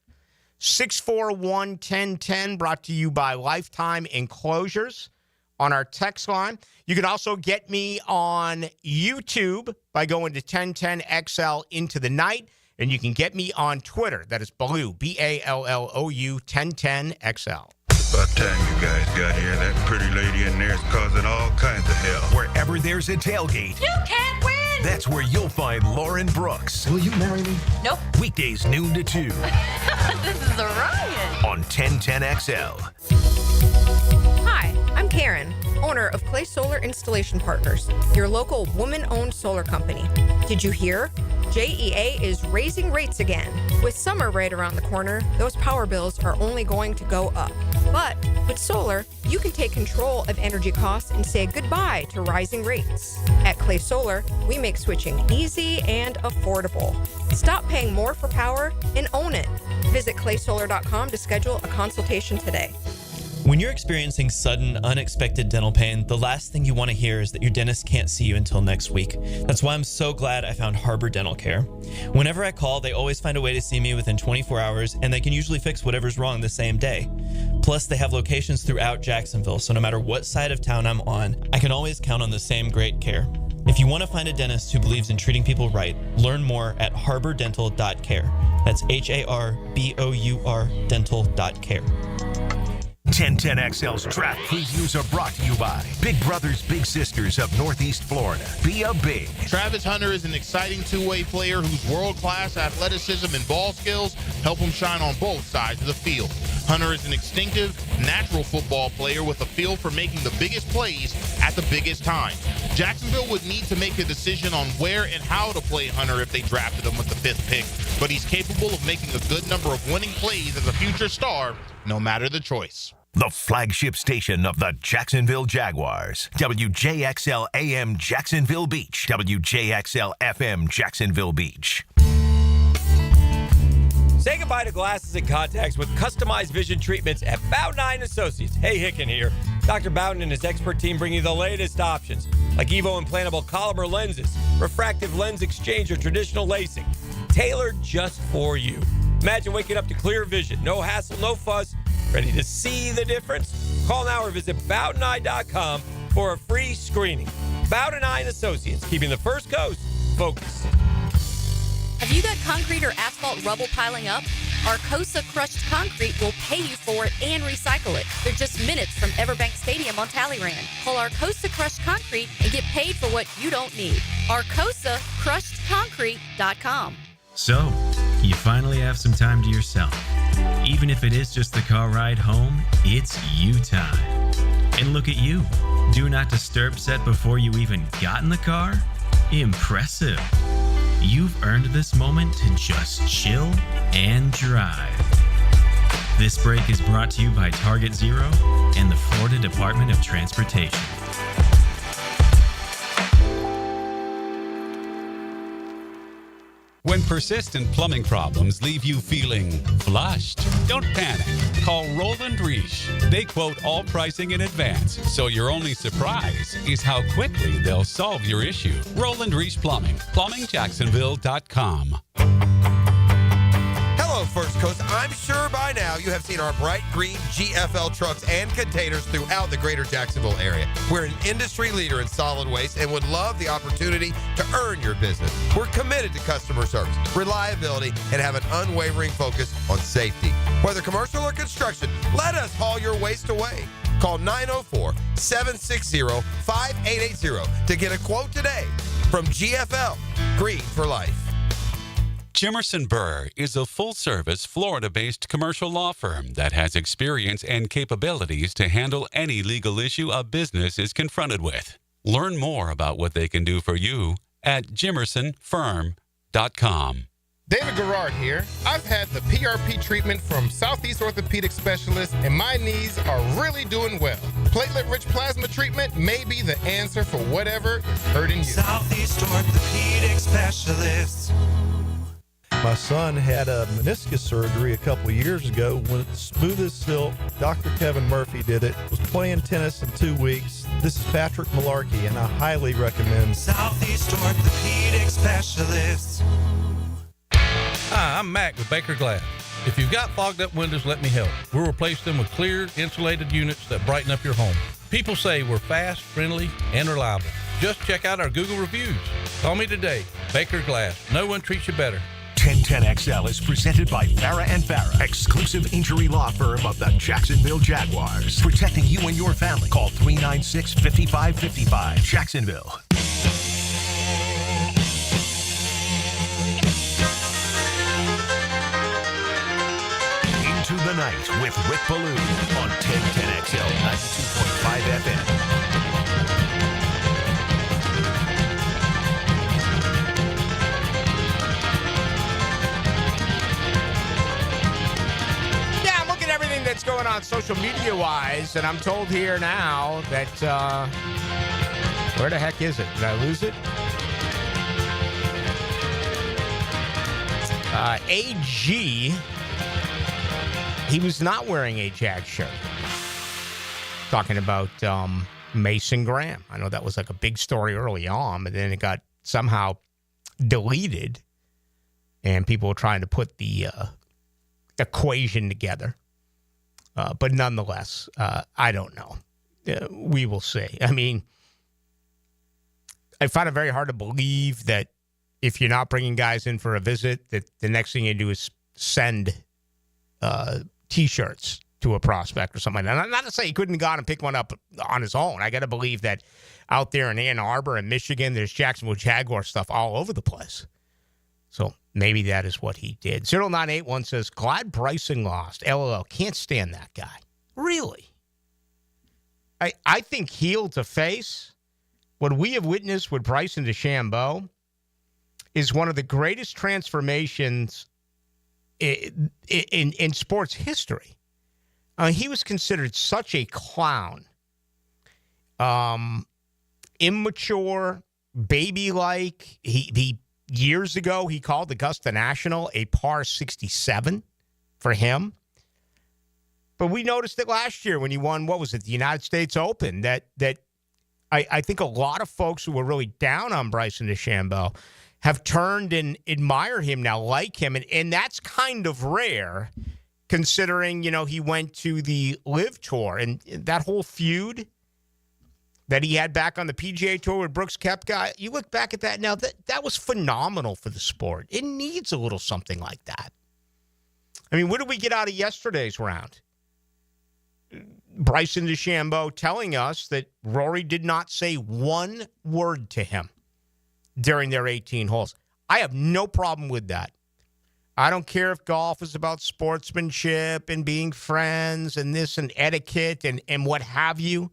641-1010, brought to you by Lifetime Enclosures on our text line. You can also get me on YouTube by going to 1010XL Into the Night, and you can get me on Twitter. That is Ballou, Ballou, 1010XL. About time you guys got here. That pretty lady in there is causing all kinds of hell. Wherever there's a tailgate, you can't win. That's where you'll find Lauren Brooks. Will you marry me? Nope. Weekdays noon to 2. This is a riot. On 1010XL. Hi, I'm Karen, owner of Clay Solar Installation Partners, your local woman-owned solar company. Did you hear? JEA is raising rates again. With summer right around the corner, those power bills are only going to go up. But with solar, you can take control of energy costs and say goodbye to rising rates. At Clay Solar, we make switching easy and affordable. Stop paying more for power and own it. Visit claysolar.com to schedule a consultation today. When you're experiencing sudden, unexpected dental pain, the last thing you want to hear is that your dentist can't see you until next week. That's why I'm so glad I found Harbor Dental Care. Whenever I call, they always find a way to see me within 24 hours, and they can usually fix whatever's wrong the same day. Plus, they have locations throughout Jacksonville, so no matter what side of town I'm on, I can always count on the same great care. If you want to find a dentist who believes in treating people right, learn more at harbordental.care. That's HARBOUR dental.care. 1010XL's draft previews are brought to you by Big Brothers Big Sisters of Northeast Florida. Be a big. Travis Hunter is an exciting two-way player whose world-class athleticism and ball skills help him shine on both sides of the field. Hunter is an instinctive, natural football player with a feel for making the biggest plays at the biggest times. Jacksonville would need to make a decision on where and how to play Hunter if they drafted him with the 5th pick, but he's capable of making a good number of winning plays as a future star, no matter the choice. The flagship station of the Jacksonville Jaguars. WJXL AM Jacksonville Beach. WJXL FM Jacksonville Beach. Say goodbye to glasses and contacts with customized vision treatments at Bowden Eye & Associates. Hey, Hicken here. Dr. Bowden and his expert team bring you the latest options, like Evo implantable Collamer lenses, refractive lens exchange, or traditional LASIK, tailored just for you. Imagine waking up to clear vision, no hassle, no fuss. Ready to see the difference? Call now or visit BowdenEye.com for a free screening. Bowden Eye & Associates, keeping the First Coast focused. Have you got concrete or asphalt rubble piling up? Arcosa Crushed Concrete will pay you for it and recycle it. They're just minutes from Everbank Stadium on Talleyrand. Call Arcosa Crushed Concrete and get paid for what you don't need. ArcosaCrushedConcrete.com. So, you finally have some time to yourself. Even if it is just the car ride home, it's you time. And look at you. Do not disturb set before you even got in the car? Impressive. You've earned this moment to just chill and drive. This break is brought to you by Target Zero and the Florida Department of Transportation. When persistent plumbing problems leave you feeling flushed, don't panic. Call Roland Reich. They quote all pricing in advance, so your only surprise is how quickly they'll solve your issue. Roland Reich Plumbing. PlumbingJacksonville.com. Hello, First Coast. I'm sure by now you have seen our bright green GFL trucks and containers throughout the greater Jacksonville area. We're an industry leader in solid waste and would love the opportunity to earn your business. We're committed to customer service, reliability, and have an unwavering focus on safety. Whether commercial or construction, let us haul your waste away. Call 904-760-5880 to get a quote today from GFL, Green for Life. Jimerson Burr is a full-service, Florida-based commercial law firm that has experience and capabilities to handle any legal issue a business is confronted with. Learn more about what they can do for you at jimersonfirm.com. David Garrard here. I've had the PRP treatment from Southeast Orthopedic Specialists, and my knees are really doing well. Platelet-rich plasma treatment may be the answer for whatever is hurting you. Southeast Orthopedic Specialists. My son had a meniscus surgery a couple years ago. When it's smooth as silk, Dr. Kevin Murphy did it. Was playing tennis in 2 weeks. This is Patrick Malarkey, and I highly recommend Southeast Orthopedic Specialists. Hi, I'm Mac with Baker Glass. If you've got fogged up windows, let me help. We'll replace them with clear, insulated units that brighten up your home. People say we're fast, friendly, and reliable. Just check out our Google reviews. Call me today. Baker Glass. No one treats you better. 1010XL is presented by Farah & Farah, exclusive injury law firm of the Jacksonville Jaguars. Protecting you and your family. Call 396-5555. Jacksonville. into the night with Rick Ballou on 1010XL 92.5 FM. That's going on social media-wise, and I'm told here now that, where the heck is it? Did I lose it? AG, he was not wearing a Jag shirt. Talking about Mason Graham. I know that was like a big story early on, but then it got somehow deleted, and people were trying to put the equation together. But nonetheless, I don't know. We will see. I mean, I find it very hard to believe that if you're not bringing guys in for a visit, that the next thing you do is send T-shirts to a prospect or something like that. Not to say he couldn't have gone and picked one up on his own. I got to believe that out there in Ann Arbor and Michigan, there's Jacksonville Jaguar stuff all over the place. So maybe that is what he did. 0981 says, glad Bryson lost. LOL. Can't stand that guy. Really? I think heel to face, what we have witnessed with Bryson DeChambeau is one of the greatest transformations in sports history. He was considered such a clown. Immature, baby-like. He years ago, he called Augusta National a par 67 for him. But we noticed it last year when he won, what was it, the United States Open, that I think a lot of folks who were really down on Bryson DeChambeau have turned and admire him now, like him. And that's kind of rare considering, he went to the LIV Tour. And that whole feud that he had back on the PGA Tour with Brooks Koepka, you look back at that now, that was phenomenal for the sport. It needs a little something like that. I mean, what did we get out of yesterday's round? Bryson DeChambeau telling us that Rory did not say one word to him during their 18 holes. I have no problem with that. I don't care if golf is about sportsmanship and being friends and this and etiquette and what have you.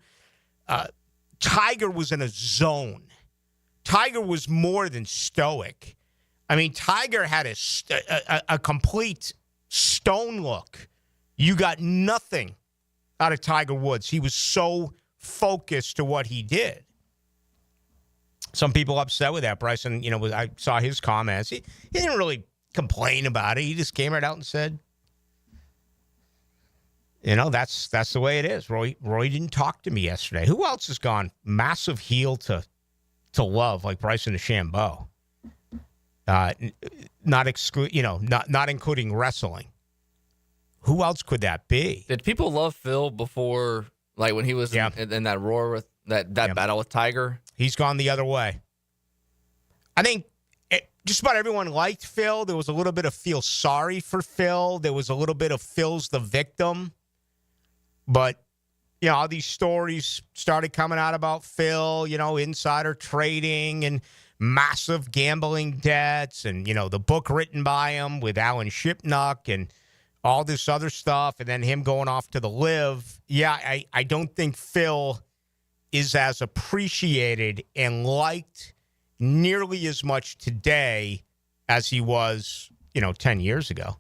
Tiger was in a zone. Tiger was more than stoic. I mean, Tiger had a complete stone look. You got nothing out of Tiger Woods. He was so focused to what he did. Some people upset with that. Bryson, I saw his comments. He didn't really complain about it. He just came right out and said, that's the way it is. Roy didn't talk to me yesterday. Who else has gone massive heel to love like Bryson DeChambeau? Not including wrestling. Who else could that be? Did people love Phil before, like when he was in that roar with that battle with Tiger? He's gone the other way. I think just about everyone liked Phil. There was a little bit of feel sorry for Phil. There was a little bit of Phil's the victim. But, all these stories started coming out about Phil, insider trading and massive gambling debts and, the book written by him with Alan Shipnuck and all this other stuff, and then him going off to the LIV. Yeah, I don't think Phil is as appreciated and liked nearly as much today as he was, 10 years ago.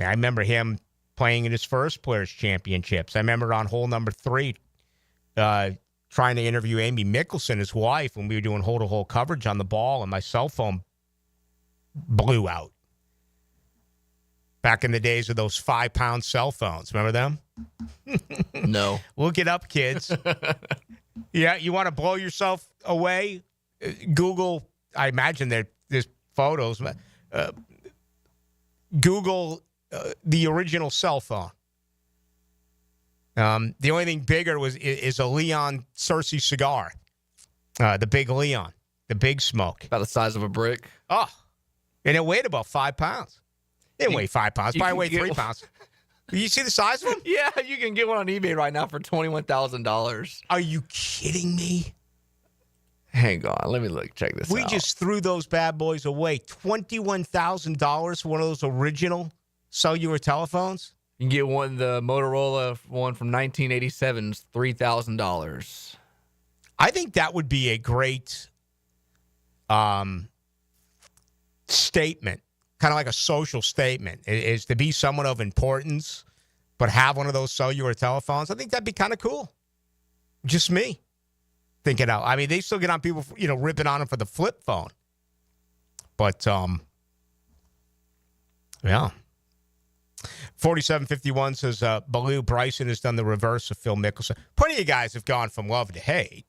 I remember him playing in his first Players' Championships. I remember on hole number 3 trying to interview Amy Mickelson, his wife, when we were doing hole-to-hole coverage on the ball, and my cell phone blew out. Back in the days of those 5-pound cell phones. Remember them? No. Look it up, kids. Yeah, you want to blow yourself away? Google, I imagine there's photos. Google the original cell phone. The only thing bigger is a Leon Cersei cigar. The big Leon. The big smoke. About the size of a brick. Oh. And it weighed about 5 pounds. It didn't weigh 5 pounds. Probably weighed 3 pounds. You see the size of them? Yeah, you can get one on eBay right now for $21,000. Are you kidding me? Hang on. Let me check this out. We just threw those bad boys away. $21,000 for one of those original cellular telephones. You can get the Motorola one from 1987, $3,000. I think that would be a great statement, kind of like a social statement, is to be someone of importance, but have one of those cellular telephones. I think that'd be kind of cool. Just me thinking out. I mean, they still get on people, ripping on them for the flip phone. But, yeah. 4751 says, Ballou Bryson has done the reverse of Phil Mickelson. Plenty of guys have gone from love to hate.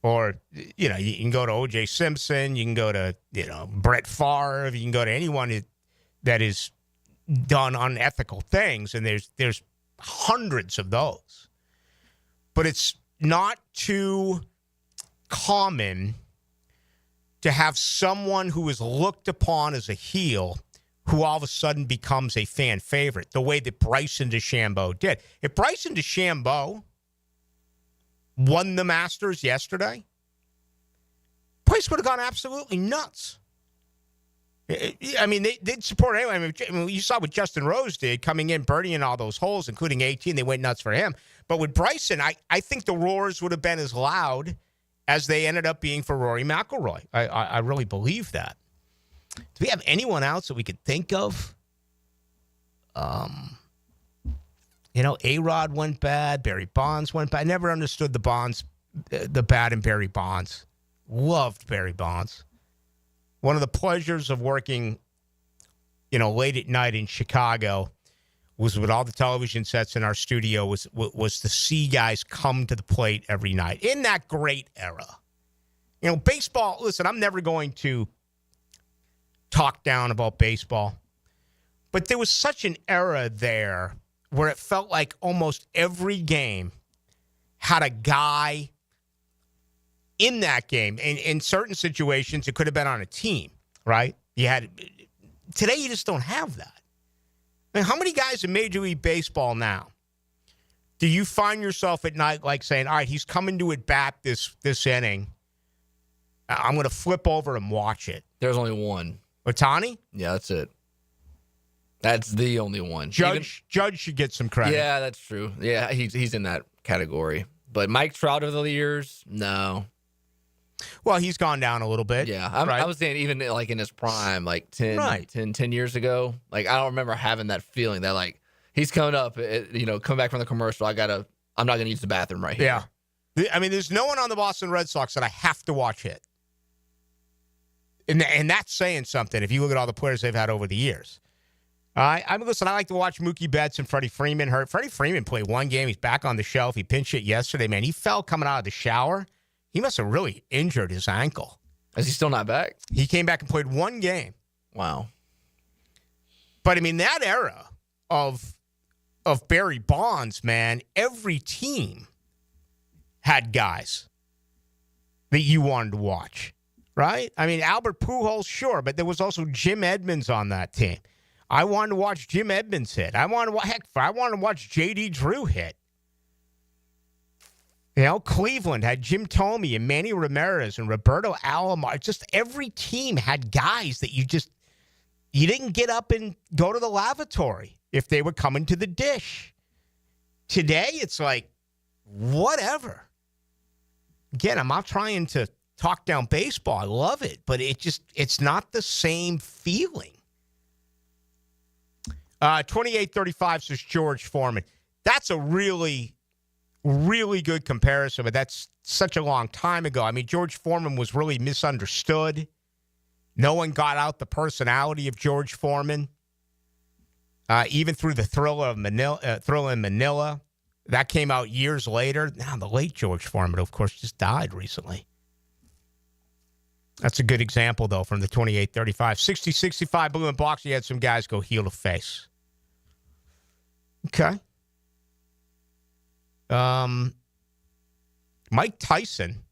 Or, you can go to O.J. Simpson. You can go to, Brett Favre. You can go to anyone that has done unethical things. And there's hundreds of those. But it's not too common to have someone who is looked upon as a heel who all of a sudden becomes a fan favorite, the way that Bryson DeChambeau did. If Bryson DeChambeau won the Masters yesterday, place would have gone absolutely nuts. I mean, they'd support it anyway. I mean, you saw what Justin Rose did, coming in, birdieing all those holes, including 18. They went nuts for him. But with Bryson, I think the roars would have been as loud as they ended up being for Rory McIlroy. I really believe that. Do we have anyone else that we could think of? A-Rod went bad. Barry Bonds went bad. I never understood the bad in Barry Bonds. Loved Barry Bonds. One of the pleasures of working, late at night in Chicago was with all the television sets in our studio was to see guys come to the plate every night in that great era. Baseball, listen, I'm never going to talk down about baseball, but there was such an era there where it felt like almost every game had a guy in that game. And in certain situations, it could have been on a team, right? Today, you just don't have that. I mean, how many guys in Major League Baseball now do you find yourself at night like saying, all right, he's coming to at bat this inning. I'm going to flip over and watch it. There's only one. Ohtani? Yeah, that's it. That's the only one. Judge should get some credit. Yeah, that's true. Yeah, he's in that category. But Mike Trout over the years, no. Well, he's gone down a little bit. Yeah, I was saying even like in his prime, like 10 years ago. Like I don't remember having that feeling that like he's coming up, come back from the commercial. I'm not going to use the bathroom right here. Yeah. I mean, there's no one on the Boston Red Sox that I have to watch hit. And that's saying something if you look at all the players they've had over the years. Listen, I like to watch Mookie Betts and Freddie Freeman hurt. Freddie Freeman played one game. He's back on the shelf. He pinch hit yesterday, man. He fell coming out of the shower. He must have really injured his ankle. Is he still not back? He came back and played one game. Wow. But, I mean, that era of Barry Bonds, man, every team had guys that you wanted to watch, right? I mean, Albert Pujols, sure, but there was also Jim Edmonds on that team. I wanted to watch Jim Edmonds hit. I wanted to watch J.D. Drew hit. Cleveland had Jim Thome and Manny Ramirez and Roberto Alomar. Just every team had guys that you didn't get up and go to the lavatory if they were coming to the dish. Today, it's like, whatever. Again, I'm not trying to talk down baseball. I love it, but it's not the same feeling. 2835 says George Foreman. That's a really, really good comparison, but that's such a long time ago. I mean, George Foreman was really misunderstood. No one got out the personality of George Foreman. Even through the Thriller in Manila. That came out years later. Now, the late George Foreman, of course, just died recently. That's a good example, though, from the 2835. 60-65 Blue and Box. You had some guys go heel to face. Okay. Mike Tyson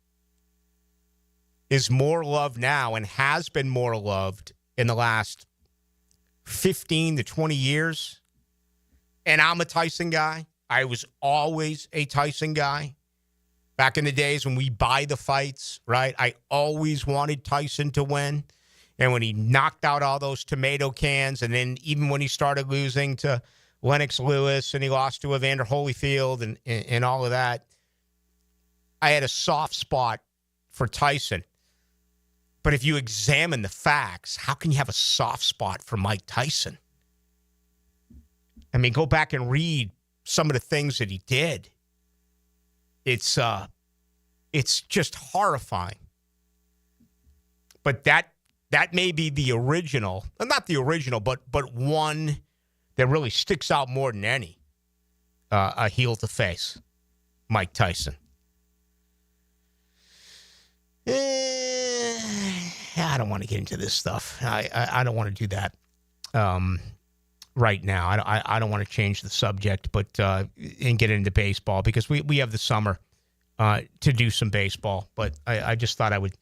is more loved now and has been more loved in the last 15 to 20 years. And I'm a Tyson guy. I was always a Tyson guy. Back in the days when we buy the fights, right? I always wanted Tyson to win. And when he knocked out all those tomato cans, and then even when he started losing to Lennox Lewis and he lost to Evander Holyfield and all of that, I had a soft spot for Tyson. But if you examine the facts, how can you have a soft spot for Mike Tyson? I mean, go back and read some of the things that he did. It's just horrifying. But that may be the original, not the original, but one that really sticks out more than any. A heel to face, Mike Tyson. I don't want to get into this stuff. I don't want to do that right now. I don't want to change the subject, but and get into baseball because we have the summer to do some baseball. But I just thought I would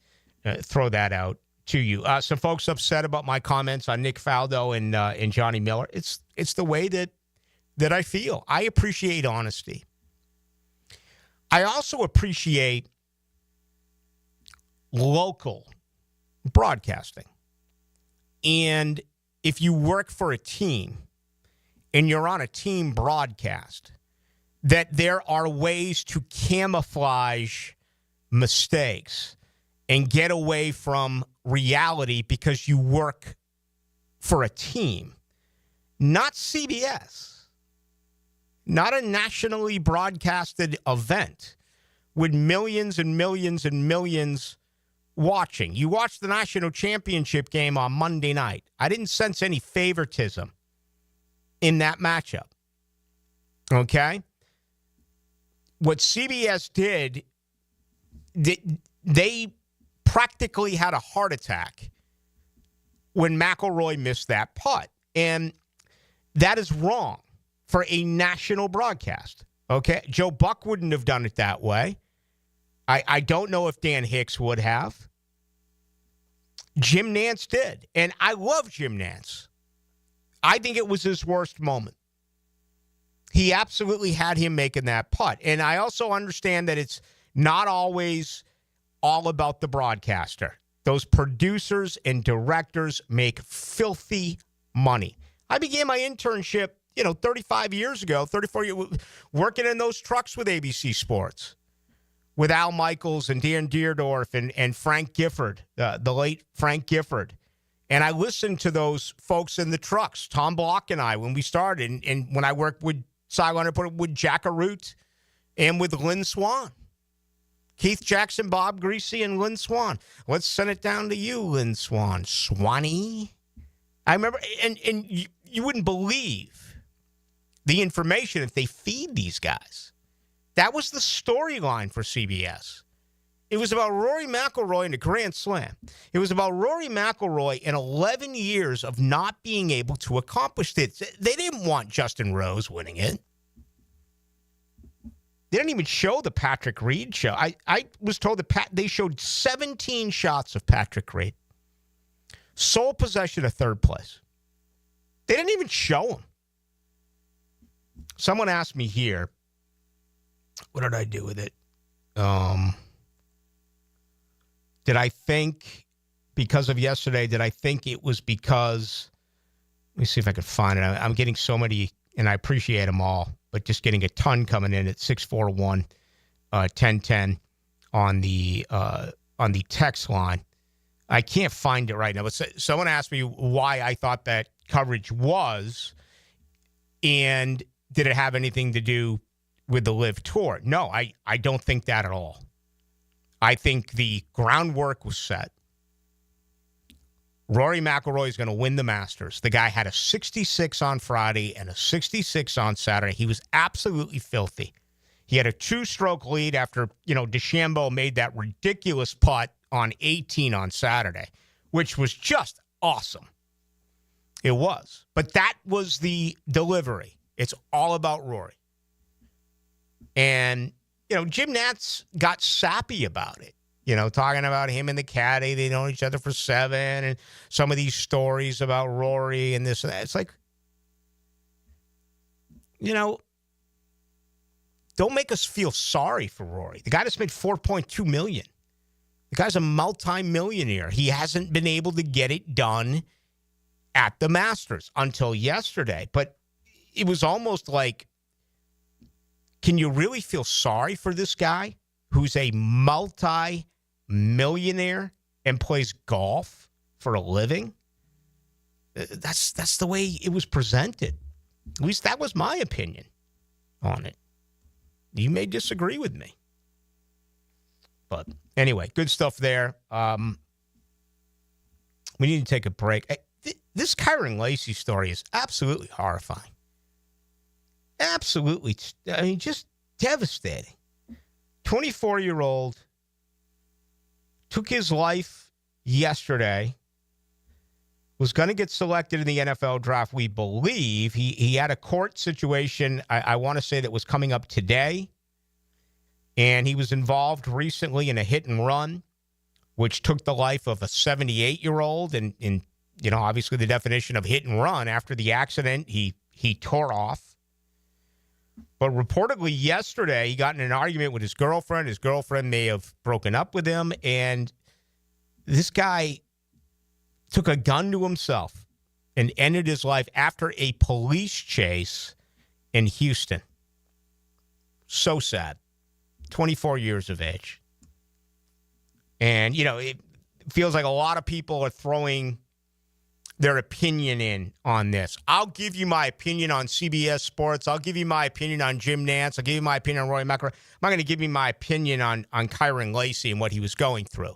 throw that out to you. Some folks upset about my comments on Nick Faldo and Johnny Miller. It's the way that I feel. I appreciate honesty. I also appreciate local broadcasting. And if you work for a team and you're on a team broadcast, that there are ways to camouflage mistakes and get away from reality because you work for a team. Not CBS. Not a nationally broadcasted event with millions and millions and millions watching. You watched the national championship game on Monday night. I didn't sense any favoritism in that matchup. Okay? What CBS did, they practically had a heart attack when McElroy missed that putt. And that is wrong for a national broadcast. Okay? Joe Buck wouldn't have done it that way. I don't know if Dan Hicks would have. Jim Nantz did. And I love Jim Nantz. I think it was his worst moment. He absolutely had him making that putt. And I also understand that it's not always all about the broadcaster. Those producers and directors make filthy money. I began my internship, 35 years ago, 34 years, working in those trucks with ABC Sports, with Al Michaels and Dan Deerdorf and Frank Gifford, the late Frank Gifford. And I listened to those folks in the trucks, Tom Block and I, when we started. And when I worked with with Jack Arute and with Lynn Swan. Keith Jackson, Bob Greasy, and Lynn Swan. Let's send it down to you, Lynn Swan. Swanee. I remember, and you wouldn't believe the information that they feed these guys. That was the storyline for CBS. It was about Rory McIlroy and the Grand Slam. It was about Rory McIlroy in 11 years of not being able to accomplish it. They didn't want Justin Rose winning it. They didn't even show the Patrick Reed show. I was told that they showed 17 shots of Patrick Reed. Sole possession of third place. They didn't even show him. Someone asked me here, what did I do with it? Did I think because of yesterday, did I think it was because, let me see if I could find it. I'm getting so many, and I appreciate them all, but just getting a ton coming in at 641-1010 on the text line. I can't find it right now, but someone asked me why I thought that coverage was, and did it have anything to do with the LIV Tour? No, I don't think that at all. I think the groundwork was set. Rory McIlroy is going to win the Masters. The guy had a 66 on Friday and a 66 on Saturday. He was absolutely filthy. He had a 2-stroke lead after, DeChambeau made that ridiculous putt on 18 on Saturday, which was just awesome. It was. But that was the delivery. It's all about Rory. And, Jim Nantz got sappy about it. Talking about him and the caddy. They know each other for 7 and some of these stories about Rory and this and that. It's like, don't make us feel sorry for Rory. The guy just made $4.2 million. The guy's a multi-millionaire. He hasn't been able to get it done at the Masters until yesterday. But it was almost like, can you really feel sorry for this guy who's a multi-millionaire and plays golf for a living? That's the way it was presented. At least that was my opinion on it. You may disagree with me. But anyway, good stuff there. We need to take a break. This Kyron Lacey story is absolutely horrifying. Absolutely. I mean, just devastating. 24-year-old took his life yesterday. Was going to get selected in the NFL draft, we believe. He had a court situation, I want to say, that was coming up today. And he was involved recently in a hit and run, which took the life of a 78-year-old. And obviously the definition of hit and run, after the accident, he tore off. But reportedly yesterday, he got in an argument with his girlfriend. His girlfriend may have broken up with him. And this guy took a gun to himself and ended his life after a police chase in Houston. So sad. 24 years of age. And, it feels like a lot of people are throwing their opinion in on this. I'll give you my opinion on CBS Sports. I'll give you my opinion on Jim Nantz. I'll give you my opinion on Roy McIlroy. I'm not going to give you my opinion on Kyron Lacey and what he was going through.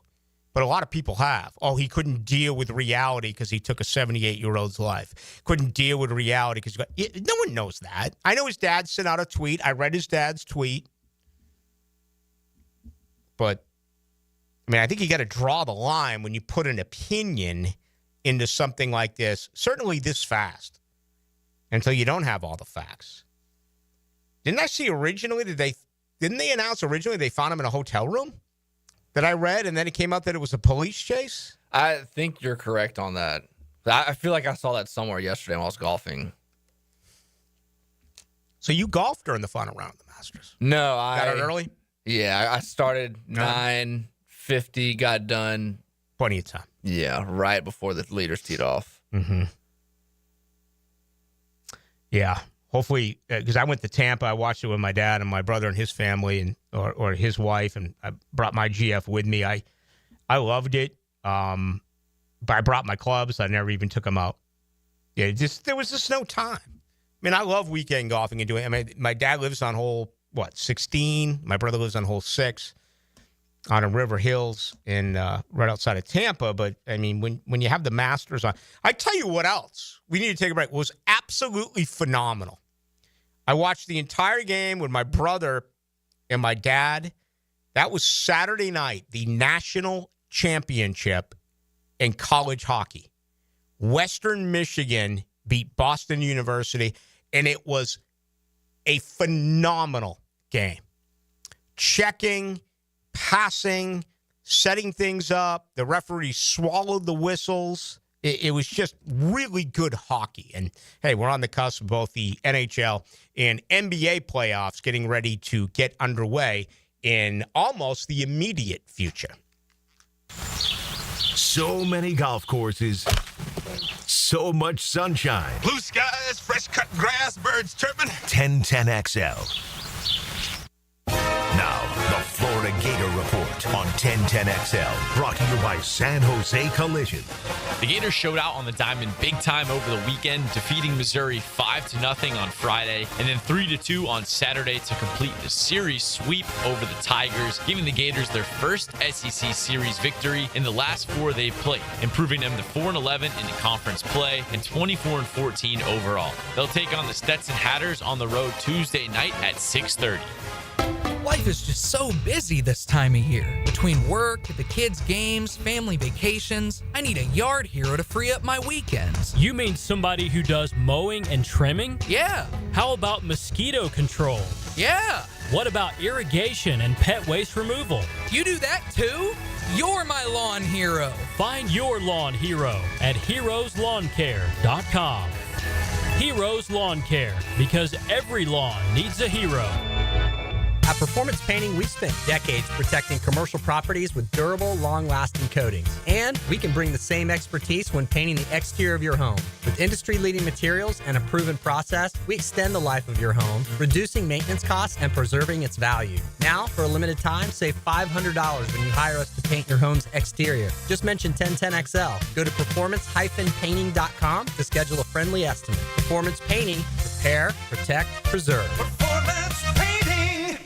But a lot of people have. Oh, he couldn't deal with reality because he took a 78-year-old's life. Couldn't deal with reality because no one knows that. I know his dad sent out a tweet. I read his dad's tweet. But, I think you got to draw the line when you put an opinion into something like this, certainly this fast, until you don't have all the facts. Didn't I see originally didn't they announce originally they found him in a hotel room? That I read, and then it came out that it was a police chase? I think you're correct on that. I feel like I saw that somewhere yesterday when I was golfing. So you golfed during the final round of the Masters? No, I got it early? Yeah, I started 9:50, got done. Plenty of time. Yeah, right before the leaders teed off. Mm-hmm. Yeah. Hopefully, because I went to Tampa, I watched it with my dad and my brother and his family, and or his wife, and I brought my GF with me. I loved it, but I brought my clubs. I never even took them out. Yeah, there was just no time. I love weekend golfing and doing it. My dad lives on hole 16. My brother lives on hole 6 on in River Hills in right outside of Tampa. But when you have the Masters on, I tell you what else we need to take a break. It was absolutely phenomenal. I watched the entire game with my brother and my dad. That was Saturday night, the national championship in college hockey. Western Michigan beat Boston University, and it was a phenomenal game. Checking, passing, setting things up. The referee swallowed the whistles. It was just really good hockey. And, hey, we're on the cusp of both the NHL and NBA playoffs getting ready to get underway in almost the immediate future. So many golf courses, so much sunshine. Blue skies, fresh cut grass, birds chirping. 1010XL. Now, the Florida Gator Report on 1010XL, brought to you by San Jose Collision. The Gators showed out on the diamond big time over the weekend, defeating Missouri 5-0 on Friday, and then 3-2 on Saturday to complete the series sweep over the Tigers, giving the Gators their first SEC series victory in the last 4 they've played, improving them to 4-11 in the conference play and 24-14 overall. They'll take on the Stetson Hatters on the road Tuesday night at 6:30. Life is just so busy this time of year. Between work, the kids' games, family vacations, I need a yard hero to free up my weekends. You mean somebody who does mowing and trimming? Yeah. How about mosquito control? Yeah. What about irrigation and pet waste removal? You do that too? You're my lawn hero. Find your lawn hero at heroeslawncare.com. Heroes Lawn Care, because every lawn needs a hero. At Performance Painting, we've spent decades protecting commercial properties with durable, long-lasting coatings. And we can bring the same expertise when painting the exterior of your home. With industry-leading materials and a proven process, we extend the life of your home, reducing maintenance costs and preserving its value. Now, for a limited time, save $500 when you hire us to paint your home's exterior. Just mention 1010XL. Go to performancepainting.com to schedule a friendly estimate. Performance Painting. Repair, protect, preserve. Performance Painting.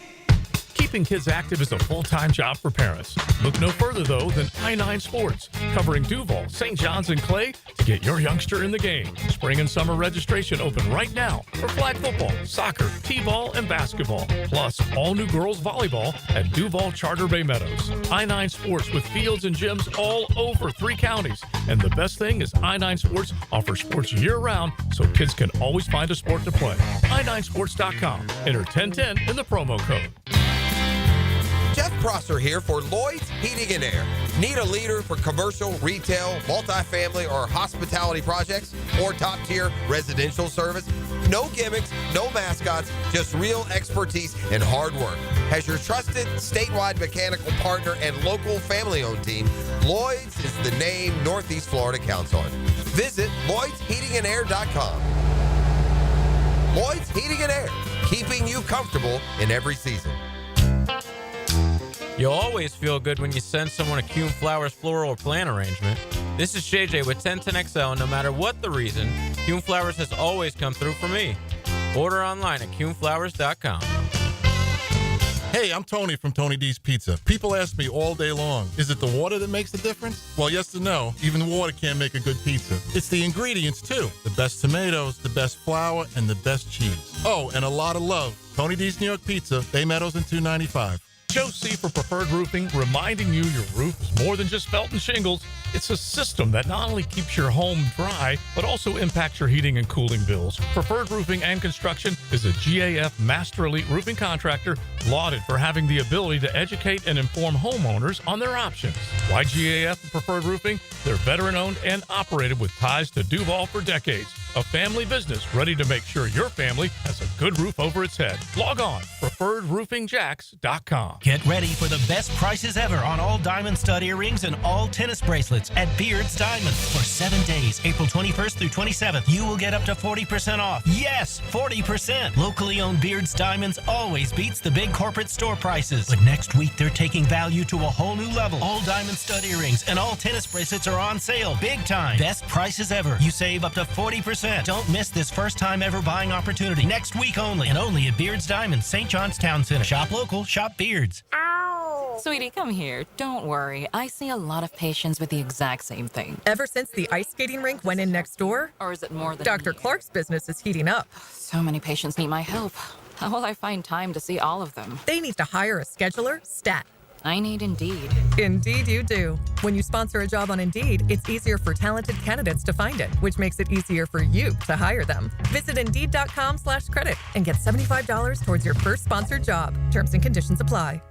Keeping kids active is a full-time job for parents. Look no further, though, than I-9 Sports, covering Duval, St. John's, and Clay to get your youngster in the game. Spring and summer registration open right now for flag football, soccer, t-ball, and basketball. Plus, all new girls volleyball at Duval Charter Bay Meadows. I-9 Sports with fields and gyms all over 3 counties. And the best thing is I-9 Sports offers sports year-round so kids can always find a sport to play. i9sports.com. Enter 1010 in the promo code. Jeff Prosser here for Lloyd's Heating and Air. Need a leader for commercial, retail, multifamily, or hospitality projects? Or top-tier residential service? No gimmicks, no mascots, just real expertise and hard work. As your trusted statewide mechanical partner and local family-owned team, Lloyd's is the name Northeast Florida counts on. Visit Lloyd'sHeatingandAir.com. Lloyd's Heating and Air, keeping you comfortable in every season. You'll always feel good when you send someone a Kuhn Flowers floral or plant arrangement. This is JJ with 1010XL, and no matter what the reason, Kuhn Flowers has always come through for me. Order online at KuhnFlowers.com. Hey, I'm Tony from Tony D's Pizza. People ask me all day long, is it the water that makes the difference? Well, yes and no. Even water can't make a good pizza. It's the ingredients, too. The best tomatoes, the best flour, and the best cheese. Oh, and a lot of love. Tony D's New York Pizza, Bay Meadows and 295. Joe C. for Preferred Roofing, reminding you your roof is more than just felt and shingles. It's a system that not only keeps your home dry, but also impacts your heating and cooling bills. Preferred Roofing and Construction is a GAF Master Elite roofing contractor lauded for having the ability to educate and inform homeowners on their options. Why GAF and Preferred Roofing? They're veteran-owned and operated with ties to Duval for decades. A family business ready to make sure your family has a good roof over its head. Log on, preferredroofingjacks.com. Get ready for the best prices ever on all diamond stud earrings and all tennis bracelets at Beard's Diamonds. For 7 days, April 21st through 27th, you will get up to 40% off. Yes, 40%. Locally owned Beard's Diamonds always beats the big corporate store prices. But next week, they're taking value to a whole new level. All diamond stud earrings and all tennis bracelets are on sale. Big time. Best prices ever. You save up to 40%. Don't miss this first time ever buying opportunity. Next week only, and only at Beard's Diamonds, St. John's Town Center. Shop local, shop Beard's. Ow! Sweetie, come here. Don't worry. I see a lot of patients with the exact same thing. Ever since the ice skating rink went in next door? Or is it more than Dr. Clark's business is heating up. So many patients need my help. How will I find time to see all of them? They need to hire a scheduler, stat. I need Indeed. Indeed you do. When you sponsor a job on Indeed, it's easier for talented candidates to find it, which makes it easier for you to hire them. Visit Indeed.com/credit and get $75 towards your first sponsored job. Terms and conditions apply.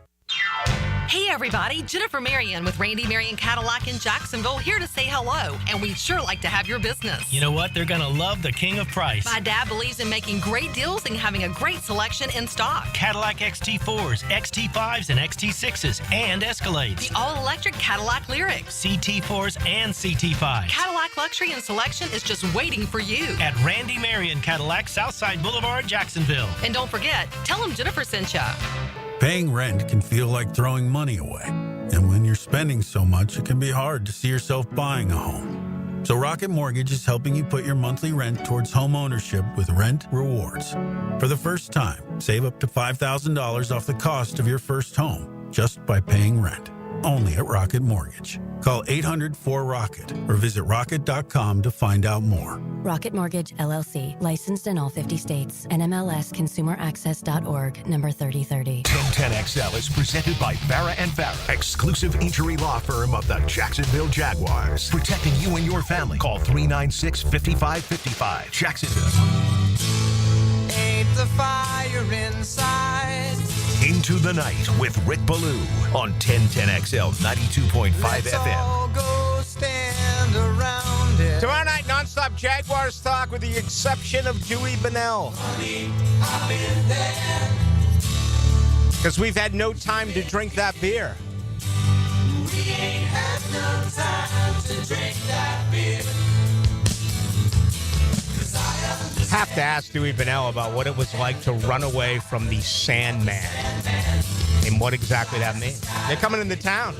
Hey everybody, Jennifer Marion with Randy Marion Cadillac in Jacksonville here to say hello, and we'd sure like to have your business. You know what? They're going to love the king of price. My dad believes in making great deals and having a great selection in stock. Cadillac XT4s, XT5s, and XT6s, and Escalades. The all-electric Cadillac Lyriq. CT4s and CT5s. Cadillac luxury and selection is just waiting for you. At Randy Marion Cadillac, Southside Boulevard, Jacksonville. And don't forget, tell them Jennifer sent ya. Paying rent can feel like throwing money away. And when you're spending so much, it can be hard to see yourself buying a home. So Rocket Mortgage is helping you put your monthly rent towards home ownership with Rent Rewards. For the first time, save up to $5,000 off the cost of your first home just by paying rent. Only at Rocket Mortgage. Call 800-4ROCKET or visit rocket.com to find out more. Rocket Mortgage, LLC. Licensed in all 50 states. NMLSconsumeraccess.org, number 3030. 1010XL is presented by Farah & Farah, exclusive injury law firm of the Jacksonville Jaguars. Protecting you and your family. Call 396-5555. Jacksonville. Ain't the fire inside. Into the Night with Rick Ballou on 1010XL 92.5 FM. All go stand around it. Tomorrow night, nonstop Jaguars talk with the exception of Dewey Bunnell. Honey, I've been there. Because we've had no time to drink that beer. We ain't had no time to drink that beer. Have to ask Dewey Bunnell about what it was like to run away from the Sandman and what exactly that means. They're coming into town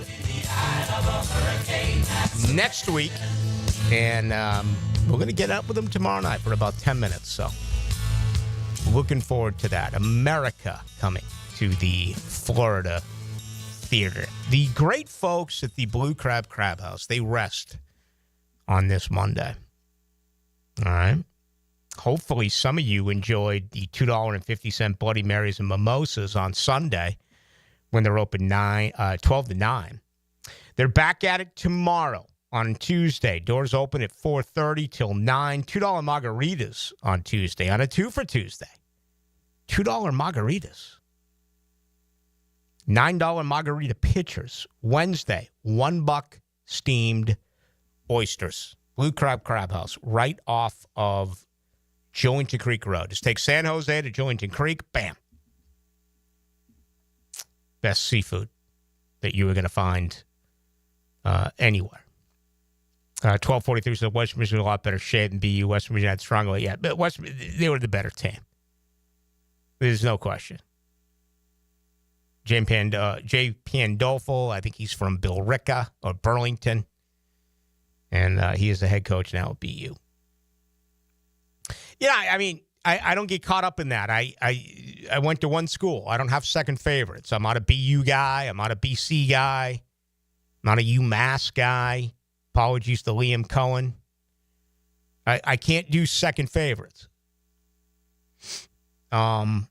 next week, and we're going to get up with them tomorrow night for about 10 minutes. So looking forward to that. America coming to the Florida Theater. The great folks at the Blue Crab Crab House, they rest on this Monday. All right. Hopefully some of you enjoyed the $2.50 Bloody Marys and mimosas on Sunday when they're open 12 to 9. They're back at it tomorrow on Tuesday. Doors open at 4:30 till 9. $2 margaritas on Tuesday on a 2 for Tuesday. $2 margaritas. $9 margarita pitchers. Wednesday, $1 steamed oysters. Blue Crab Crab House right off of Jointon Creek Road. Just take San Jose to Jointon Creek. Bam. Best seafood that you are going to find anywhere. 1243 said West Michigan a lot better shape than BU. West Michigan had stronger. Yeah, but they were the better team. There's no question. Jay Pandolfo, I think he's from Billerica or Burlington. And he is the head coach now at BU. Yeah, I mean, I don't get caught up in that. I went to one school. I don't have second favorites. I'm not a BU guy. I'm not a BC guy. I'm not a UMass guy. Apologies to Liam Cohen. I can't do second favorites. But,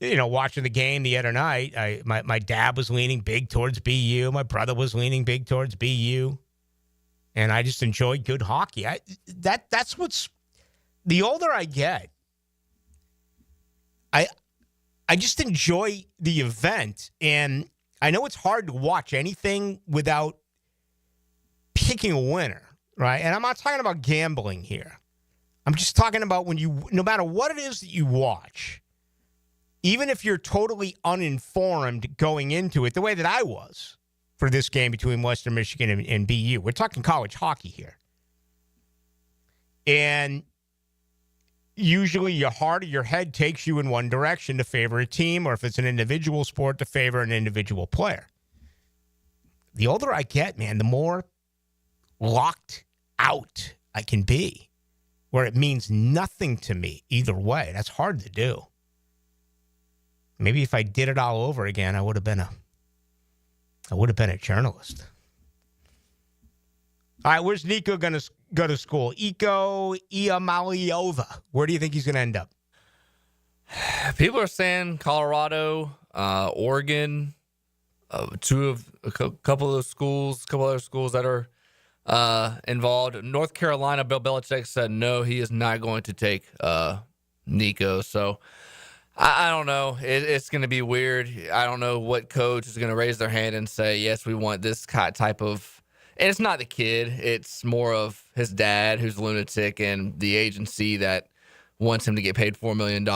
you know, watching the game the other night, my dad was leaning big towards BU. My brother was leaning big towards BU. And I just enjoy good hockey. That's what's the older I get, I just enjoy the event. And I know it's hard to watch anything without picking a winner, right? And I'm not talking about gambling here. I'm just talking about when no matter what it is that you watch, even if you're totally uninformed going into it, the way that I was for this game between Western Michigan and BU. We're talking college hockey here. And usually your heart or your head takes you in one direction to favor a team, or if it's an individual sport, to favor an individual player. The older I get, man, the more locked out I can be, where it means nothing to me either way. That's hard to do. Maybe if I did it all over again, I would have been a journalist. All right, where's Nico going to go to school? Iko Iamaliova. Where do you think he's going to end up? People are saying Colorado, Oregon, a couple of schools, a couple other schools that are involved. North Carolina, Bill Belichick said no, he is not going to take Nico. So I don't know. It's going to be weird. I don't know what coach is going to raise their hand and say, yes, we want this type of – and it's not the kid. It's more of his dad, who's a lunatic, and the agency that wants him to get paid $4 million.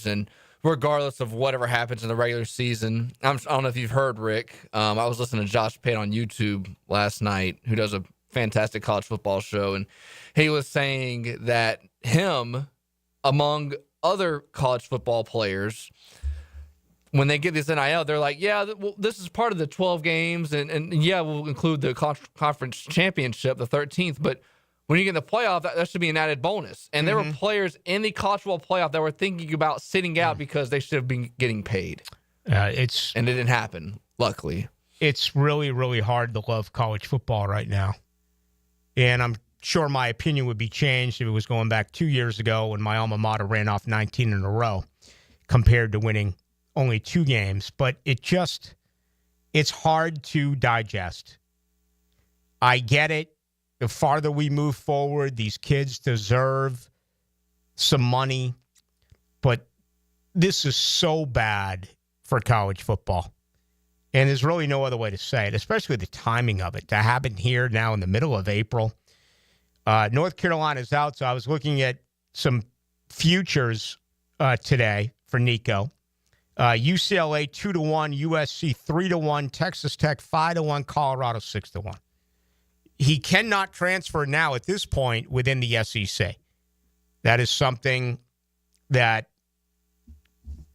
And regardless of whatever happens in the regular season, I don't know if you've heard, Rick. I was listening to Josh Pate on YouTube last night, who does a fantastic college football show, and he was saying that him, among – other college football players, when they get this NIL, they're like, yeah, well, this is part of the 12 games, and yeah, we'll include the conference championship, the 13th, but when you get in the playoff, that should be an added bonus. And there were players in the college football playoff that were thinking about sitting out because they should have been getting paid. And it didn't happen, luckily. It's really, really hard to love college football right now. And I'm sure my opinion would be changed if it was going back 2 years ago when my alma mater ran off 19 in a row compared to winning only 2 games. But it's hard to digest. I get it. The farther we move forward, these kids deserve some money. But this is so bad for college football. And there's really no other way to say it, especially the timing of it. To happen here now in the middle of April. North Carolina's out, so I was looking at some futures today for Nico. UCLA 2-1, USC 3-1, Texas Tech 5-1, Colorado 6-1. He cannot transfer now at this point within the SEC. That is something that,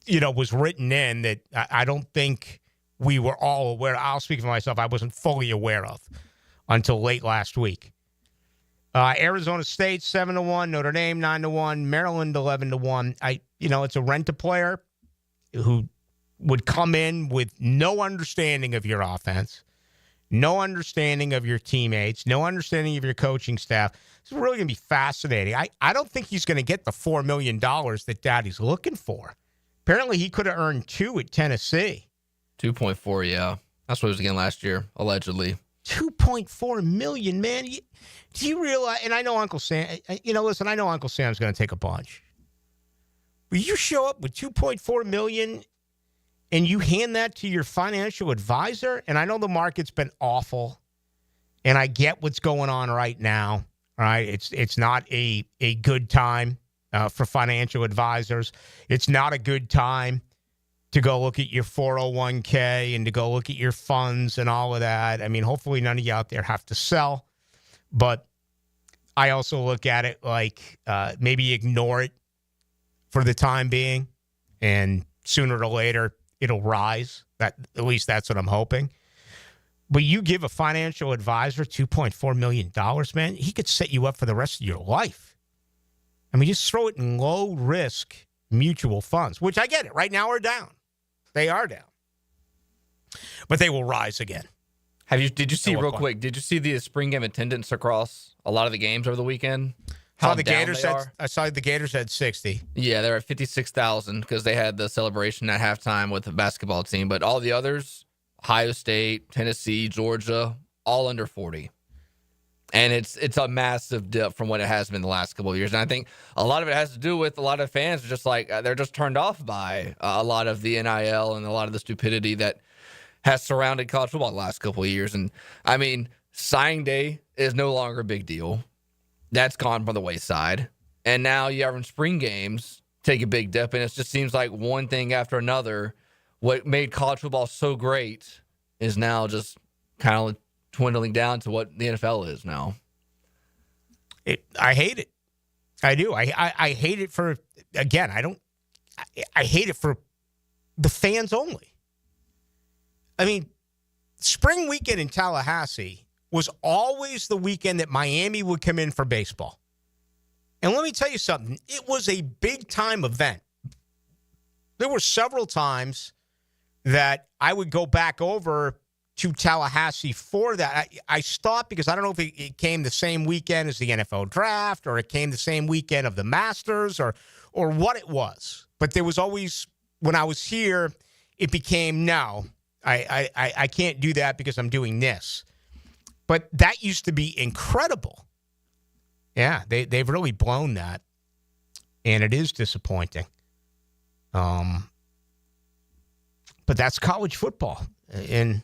was written in that I don't think we were all aware. I'll speak for myself. I wasn't fully aware of until late last week. Arizona State 7-1, Notre Dame 9-1, Maryland 11-1. It's a rent-a-player who would come in with no understanding of your offense, no understanding of your teammates, no understanding of your coaching staff. It's really going to be fascinating. I don't think he's going to get the $4 million that Daddy's looking for. Apparently, he could have earned $2 at Tennessee. 2.4, yeah. That's what he was getting last year, allegedly. $2.4 million, man. Do you realize, and I know Uncle Sam, listen, I know Uncle Sam's going to take a bunch. Will you show up with $2.4 million and you hand that to your financial advisor? And I know the market's been awful, and I get what's going on right now. Right? It's not a good time for financial advisors. It's not a good time to go look at your 401k and to go look at your funds and all of that. I mean, hopefully none of you out there have to sell. But I also look at it like maybe ignore it for the time being, and sooner or later it'll rise. At least that's what I'm hoping. But you give a financial advisor $2.4 million, man, he could set you up for the rest of your life. I mean, just throw it in low-risk mutual funds, which I get it. Right now are down. They are down. But they will rise again. Did you see real quick, did you see the spring game attendance across a lot of the games over the weekend? I saw the Gators had 60. Yeah, they're at 56,000 because they had the celebration at halftime with the basketball team. But all the others, Ohio State, Tennessee, Georgia, all under 40. And it's a massive dip from what it has been the last couple of years. And I think a lot of it has to do with a lot of fans just like they're just turned off by a lot of the NIL and a lot of the stupidity that has surrounded college football the last couple of years. And, I mean, signing day is no longer a big deal. That's gone from the wayside. And now you have in spring games take a big dip, and it just seems like one thing after another. What made college football so great is now just kind of dwindling down to what the NFL is now. I hate it. I do. I hate it for, again, I hate it for the fans only. I mean, spring weekend in Tallahassee was always the weekend that Miami would come in for baseball. And let me tell you something. It was a big-time event. There were several times that I would go back over to Tallahassee for that. I stopped because I don't know if it came the same weekend as the NFL draft or it came the same weekend of the Masters or what it was. But there was always, when I was here, it became, no, I can't do that because I'm doing this. But that used to be incredible. Yeah, they've really blown that. And it is disappointing. But that's college football. And,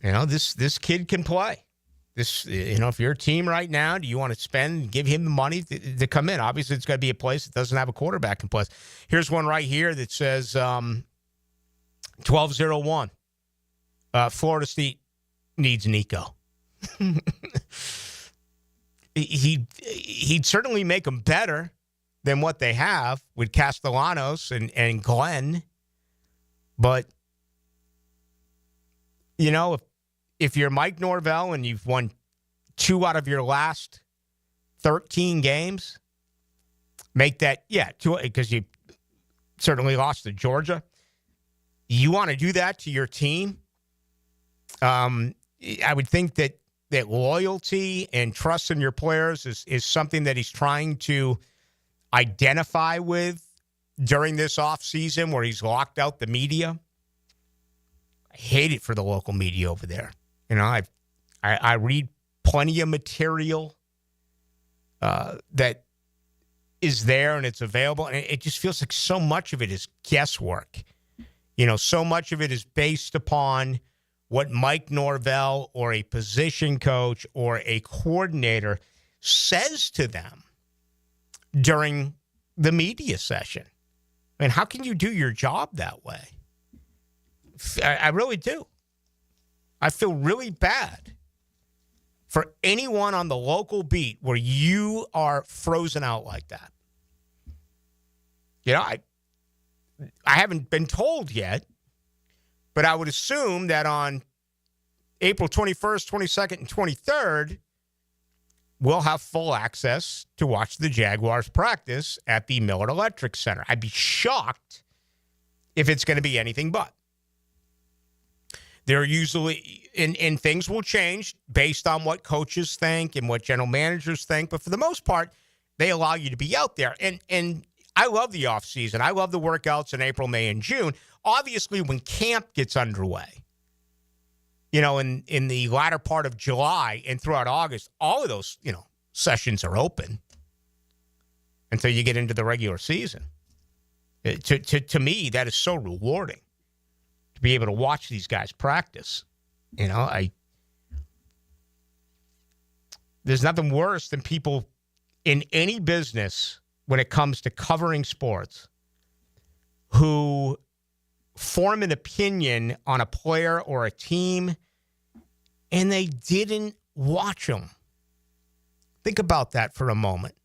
this kid can play. If you're a team right now, do you want to give him the money to come in? Obviously, it's got to be a place that doesn't have a quarterback in place. Here's one right here that says 1201. Florida State needs Nico. He'd certainly make them better than what they have with Castellanos and Glenn. But, if you're Mike Norvell and you've won 2 out of your last 13 games, make that, 2, because you certainly lost to Georgia. You want to do that to your team? I would think that loyalty and trust in your players is something that he's trying to identify with during this offseason where he's locked out the media. I hate it for the local media over there. I read plenty of material that is there and it's available, and it just feels like so much of it is guesswork. So much of it is based upon what Mike Norvell or a position coach or a coordinator says to them during the media session. I mean, how can you do your job that way? I really do. I feel really bad for anyone on the local beat where you are frozen out like that. You know, I haven't been told yet, but I would assume that on April 21st, 22nd, and 23rd, we'll have full access to watch the Jaguars practice at the Millard Electric Center. I'd be shocked if it's going to be anything but. They're usually, and things will change based on what coaches think and what general managers think, but for the most part, they allow you to be out there. And I love the offseason. I love the workouts in April, May, and June. Obviously, when camp gets underway, you know, in the latter part of July and throughout August, all of those, you know, sessions are open until you get into the regular season. To me, that is so rewarding to be able to watch these guys practice. You know, there's nothing worse than people in any business when it comes to covering sports who form an opinion on a player or a team and they didn't watch them. Think about that for a moment.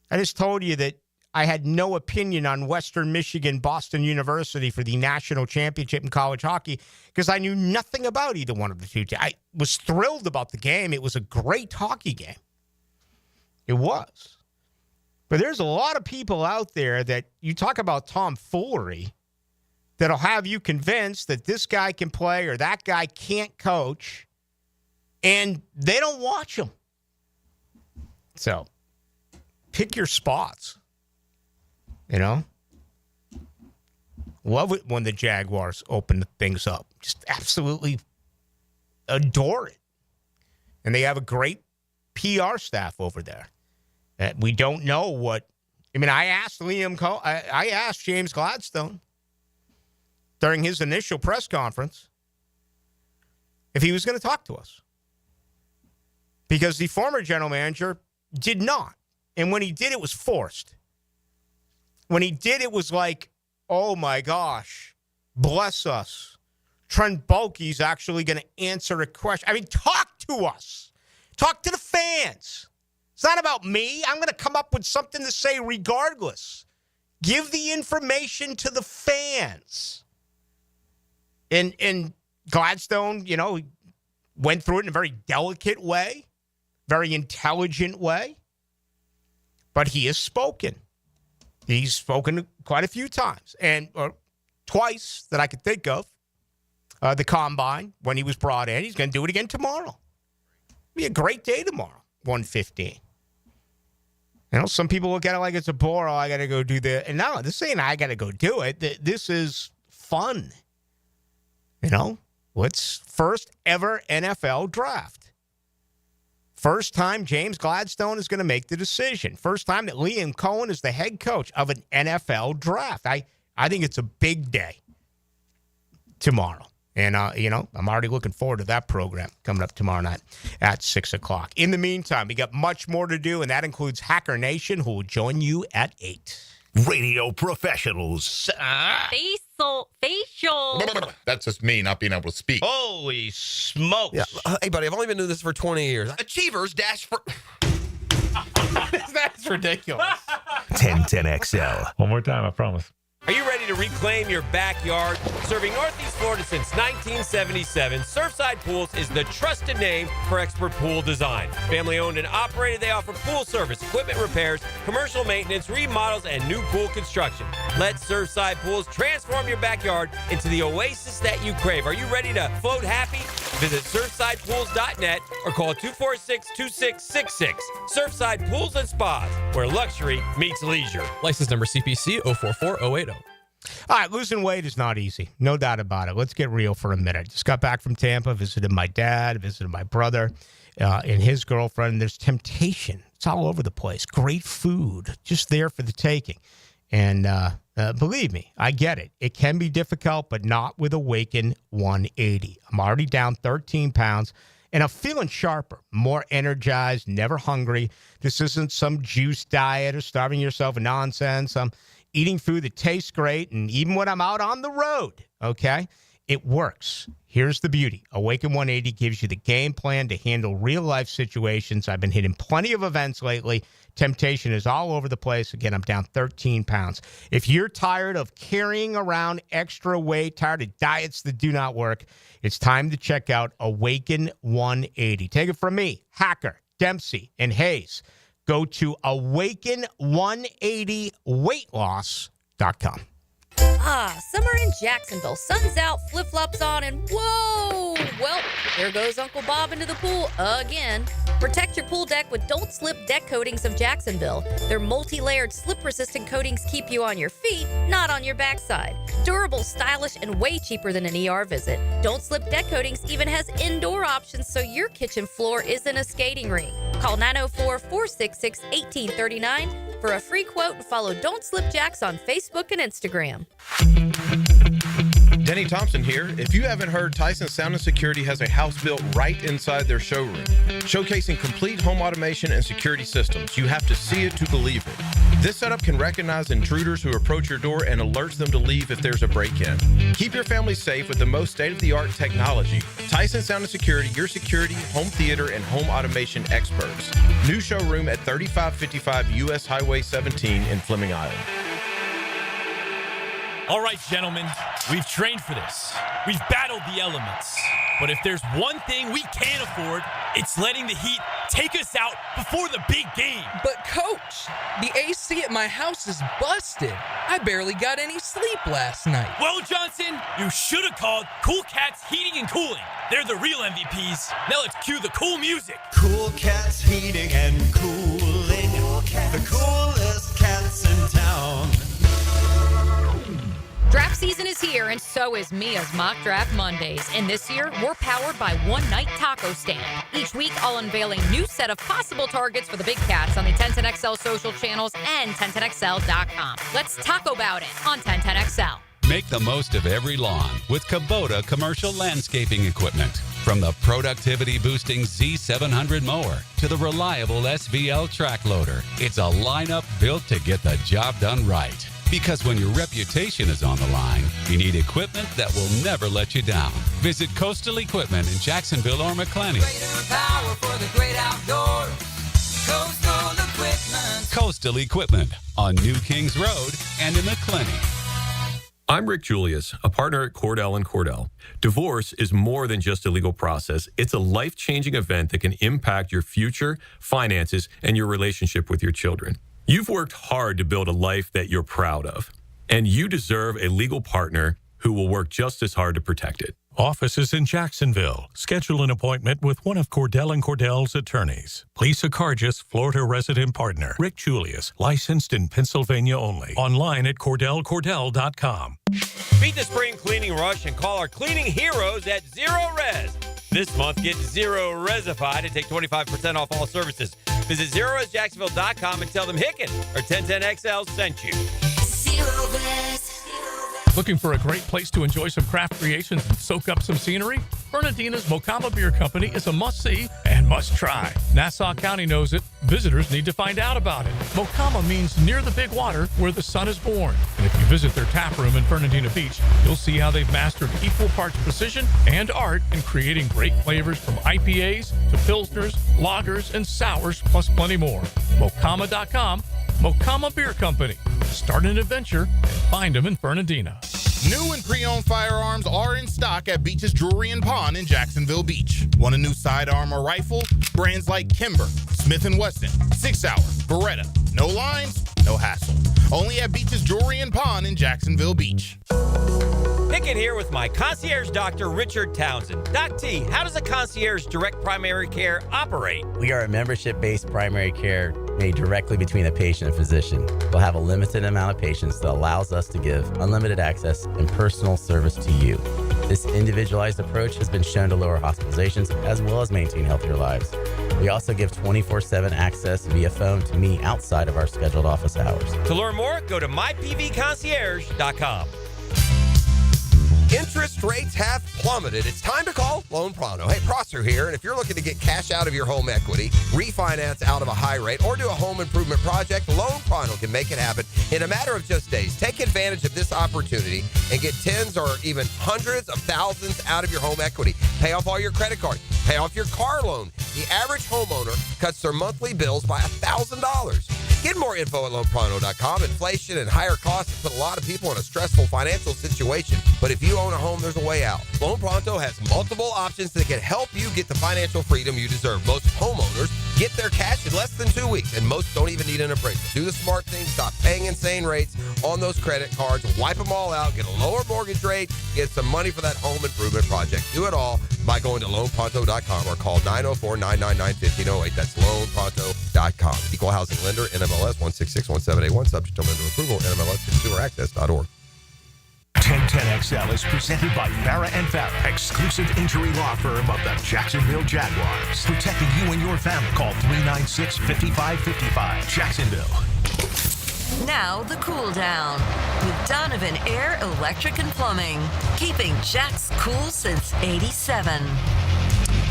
I just told you that I had no opinion on Western Michigan, Boston University for the national championship in college hockey because I knew nothing about either one of the two. I was thrilled about the game. It was a great hockey game. It was. But there's a lot of people out there that you talk about tomfoolery that'll have you convinced that this guy can play or that guy can't coach, and they don't watch them. So pick your spots. You know? Love it when the Jaguars open things up. Just absolutely adore it. And they have a great PR staff over there. We don't know what. I mean, I asked I asked James Gladstone during his initial press conference if he was going to talk to us. Because the former general manager did not. And when he did, it was forced. When he did, it was like, oh my gosh, bless us. Trent Baalke's actually going to answer a question. I mean, talk to us. Talk to the fans. It's not about me. I'm going to come up with something to say regardless. Give the information to the fans. And Gladstone, you know, went through it in a very delicate way, very intelligent way. But he has spoken. He's spoken quite a few times, and twice that I could think of. The combine, when he was brought in. He's going to do it again tomorrow. It'll be a great day tomorrow, 1:15. You know, some people look at it like it's a bore. Oh, I got to go do that. And no, this ain't I got to go do it. This is fun. You know, what's first ever NFL draft? First time James Gladstone is going to make the decision. First time that Liam Cohen is the head coach of an NFL draft. I think it's a big day tomorrow. And, you know, I'm already looking forward to that program coming up tomorrow night at 6 o'clock. In the meantime, we got much more to do, and that includes Hacker Nation, who will join you at 8. Radio professionals. Facial. That's just me not being able to speak. Holy smokes. Yeah. Hey, buddy, I've only been doing this for 20 years. Achievers dash for... That's ridiculous. 1010XL. One more time, I promise. Are you ready to reclaim your backyard? Serving Northeast Florida since 1977, Surfside Pools is the trusted name for expert pool design. Family owned and operated, they offer pool service, equipment repairs, commercial maintenance, remodels, and new pool construction. Let Surfside Pools transform your backyard into the oasis that you crave. Are you ready to float happy? Visit surfsidepools.net or call 246-2666. Surfside Pools and Spas, where luxury meets leisure. License number CPC 044080. All right, losing weight is not easy. No doubt about it. Let's get real for a minute. Just got back from Tampa, visited my dad, visited my brother and his girlfriend. There's temptation. It's all over the place. Great food, just there for the taking. And believe me, I get it. It can be difficult, but not with Awaken 180. I'm already down 13 pounds, and I'm feeling sharper, more energized, never hungry. This isn't some juice diet or starving yourself of nonsense. eating food that tastes great, and even when I'm out on the road, okay, it works. Here's the beauty. Awaken 180 gives you the game plan to handle real-life situations. I've been hitting plenty of events lately. Temptation is all over the place. Again, I'm down 13 pounds. If you're tired of carrying around extra weight, tired of diets that do not work, it's time to check out Awaken 180. Take it from me, Hacker, Dempsey, and Hayes. Go to awaken180weightloss.com. Summer in Jacksonville. Sun's out, flip-flops on, and whoa! Well, there goes Uncle Bob into the pool again. Protect your pool deck with Don't Slip Deck Coatings of Jacksonville. Their multi-layered, slip-resistant coatings keep you on your feet, not on your backside. Durable, stylish, and way cheaper than an ER visit. Don't Slip Deck Coatings even has indoor options so your kitchen floor isn't a skating rink. Call 904-466-1839 for a free quote and follow Don't Slip Jacks on Facebook and Instagram. Denny Thompson here. If you haven't heard, Tyson Sound and Security has a house built right inside their showroom, showcasing complete home automation and security systems. You have to see it to believe it. This setup can recognize intruders who approach your door and alerts them to leave if there's a break-in. Keep your family safe with the most state-of-the-art technology. Tyson Sound and Security, your security, home theater, and home automation experts. New showroom at 3555 U.S. Highway 17 in Fleming Island. All right, gentlemen, we've trained for this. We've battled the elements. But if there's one thing we can't afford, it's letting the heat take us out before the big game. But Coach, the AC at my house is busted. I barely got any sleep last night. Well, Johnson, you should have called Cool Cats Heating and Cooling. They're the real MVPs. Now let's cue the cool music. Cool Cats Heating and Cooling. The coolest cats in town. Draft season is here, and so is Mia's Mock Draft Mondays. And this year, we're powered by One Night Taco Stand. Each week, I'll unveil a new set of possible targets for the big cats on the 1010XL social channels and 1010XL.com. Let's talk about it on 1010XL. Make the most of every lawn with Kubota commercial landscaping equipment. From the productivity-boosting Z700 mower to the reliable SVL track loader, it's a lineup built to get the job done right. Because when your reputation is on the line, you need equipment that will never let you down. Visit Coastal Equipment in Jacksonville or McClenny. Power for the great outdoors. Coastal Equipment. Coastal Equipment on New Kings Road and in McClenny. I'm Rick Julius, a partner at Cordell & Cordell. Divorce is more than just a legal process. It's a life-changing event that can impact your future, finances, and your relationship with your children. You've worked hard to build a life that you're proud of, and you deserve a legal partner who will work just as hard to protect it. Offices in Jacksonville. Schedule an appointment with one of Cordell & Cordell's attorneys. Lisa Cargis, Florida resident partner. Rick Julius, licensed in Pennsylvania only. Online at CordellCordell.com. Beat the spring cleaning rush and call our cleaning heroes at Zero Res. This month, get Zero Resified and take 25% off all services. Visit ZeroResJacksonville.com and tell them Hicken or 1010XL sent you. Zero Res. Looking for a great place to enjoy some craft creations and soak up some scenery? Fernandina's Mocama Beer Company is a must-see and must-try. Nassau County knows it. Visitors need to find out about it. Mocama means near the big water where the sun is born. And if you visit their tap room in Fernandina Beach, you'll see how they've mastered equal parts precision and art in creating great flavors from IPAs to Pilsners, lagers, and sours, plus plenty more. Mocama.com, Mocama Beer Company. Start an adventure and find them in Fernandina. New and pre-owned firearms are in stock at Beach's Jewelry and Pawn in Jacksonville Beach. Want a new sidearm or rifle? Brands like Kimber, Smith & Wesson, 6 Hour, Beretta. No lines, no hassle. Only at Beach's Jewelry and Pawn in Jacksonville Beach. Hicken here with my concierge doctor, Richard Townsend. Doc T, how does a concierge direct primary care operate? We are a membership-based primary care made directly between a patient and physician. We'll have a limited amount of patients that allows us to give unlimited access and personal service to you. This individualized approach has been shown to lower hospitalizations as well as maintain healthier lives. We also give 24/7 access via phone to me outside of our scheduled office hours. To learn more, go to mypvconcierge.com. Interest rates have plummeted. It's time to call Loan Pronto. Hey, Prosser here, and if you're looking to get cash out of your home equity, refinance out of a high rate, or do a home improvement project, Loan Pronto can make it happen in a matter of just days. Take advantage of this opportunity and get tens or even hundreds of thousands out of your home equity. Pay off all your credit cards. Pay off your car loan. The average homeowner cuts their monthly bills by $1,000. Get more info at loanpronto.com. Inflation and higher costs have put a lot of people in a stressful financial situation. But if you own a home, there's a way out. Loan Pronto has multiple options that can help you get the financial freedom you deserve. Most homeowners get their cash in less than 2 weeks, and most don't even need an appraisal. Do the smart thing. Stop paying insane rates on those credit cards. Wipe them all out. Get a lower mortgage rate. Get some money for that home improvement project. Do it all by going to loanpronto.com or call 904-999-1508. That's loanpronto.com. Equal housing lender, NMLS 1661781, subject to lender approval, NMLSconsumeraccess.org. 1010XL is presented by Farah and Farah, exclusive injury law firm of the Jacksonville Jaguars. Protecting you and your family. Call 396-5555. Jacksonville. Now the cool down with Donovan Air, Electric and Plumbing, keeping Jack's cool since '87.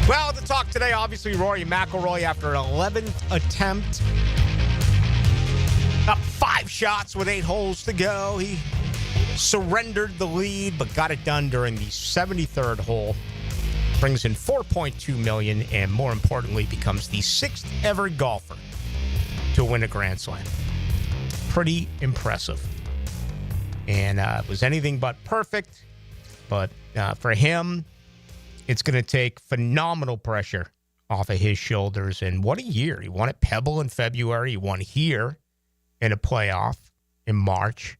Well, the talk today, obviously, Rory McIlroy after an 11th attempt. Up 5 shots with 8 holes to go. He surrendered the lead, but got it done during the 73rd hole. Brings in $4.2 million, and more importantly, becomes the 6th ever golfer to win a Grand Slam. Pretty impressive. And it was anything but perfect, but for him, it's going to take phenomenal pressure off of his shoulders. And what a year. He won at Pebble in February. He won here in a playoff in March.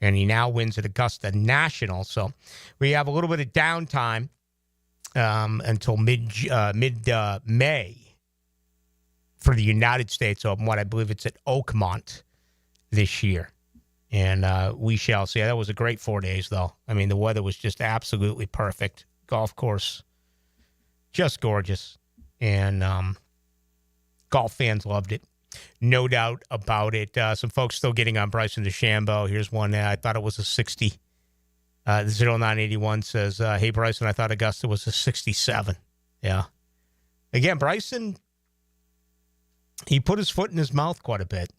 And he now wins at Augusta National. So we have a little bit of downtime until mid-May for the United States Open. What I believe it's at Oakmont this year. And we shall see. That was a great 4 days, though. I mean, the weather was just absolutely perfect. Golf course, just gorgeous. And golf fans loved it. No doubt about it. Some folks still getting on Bryson DeChambeau. Here's one. I thought it was a 60. 0981 says, hey, Bryson, I thought Augusta was a 67. Yeah. Again, Bryson, he put his foot in his mouth quite a bit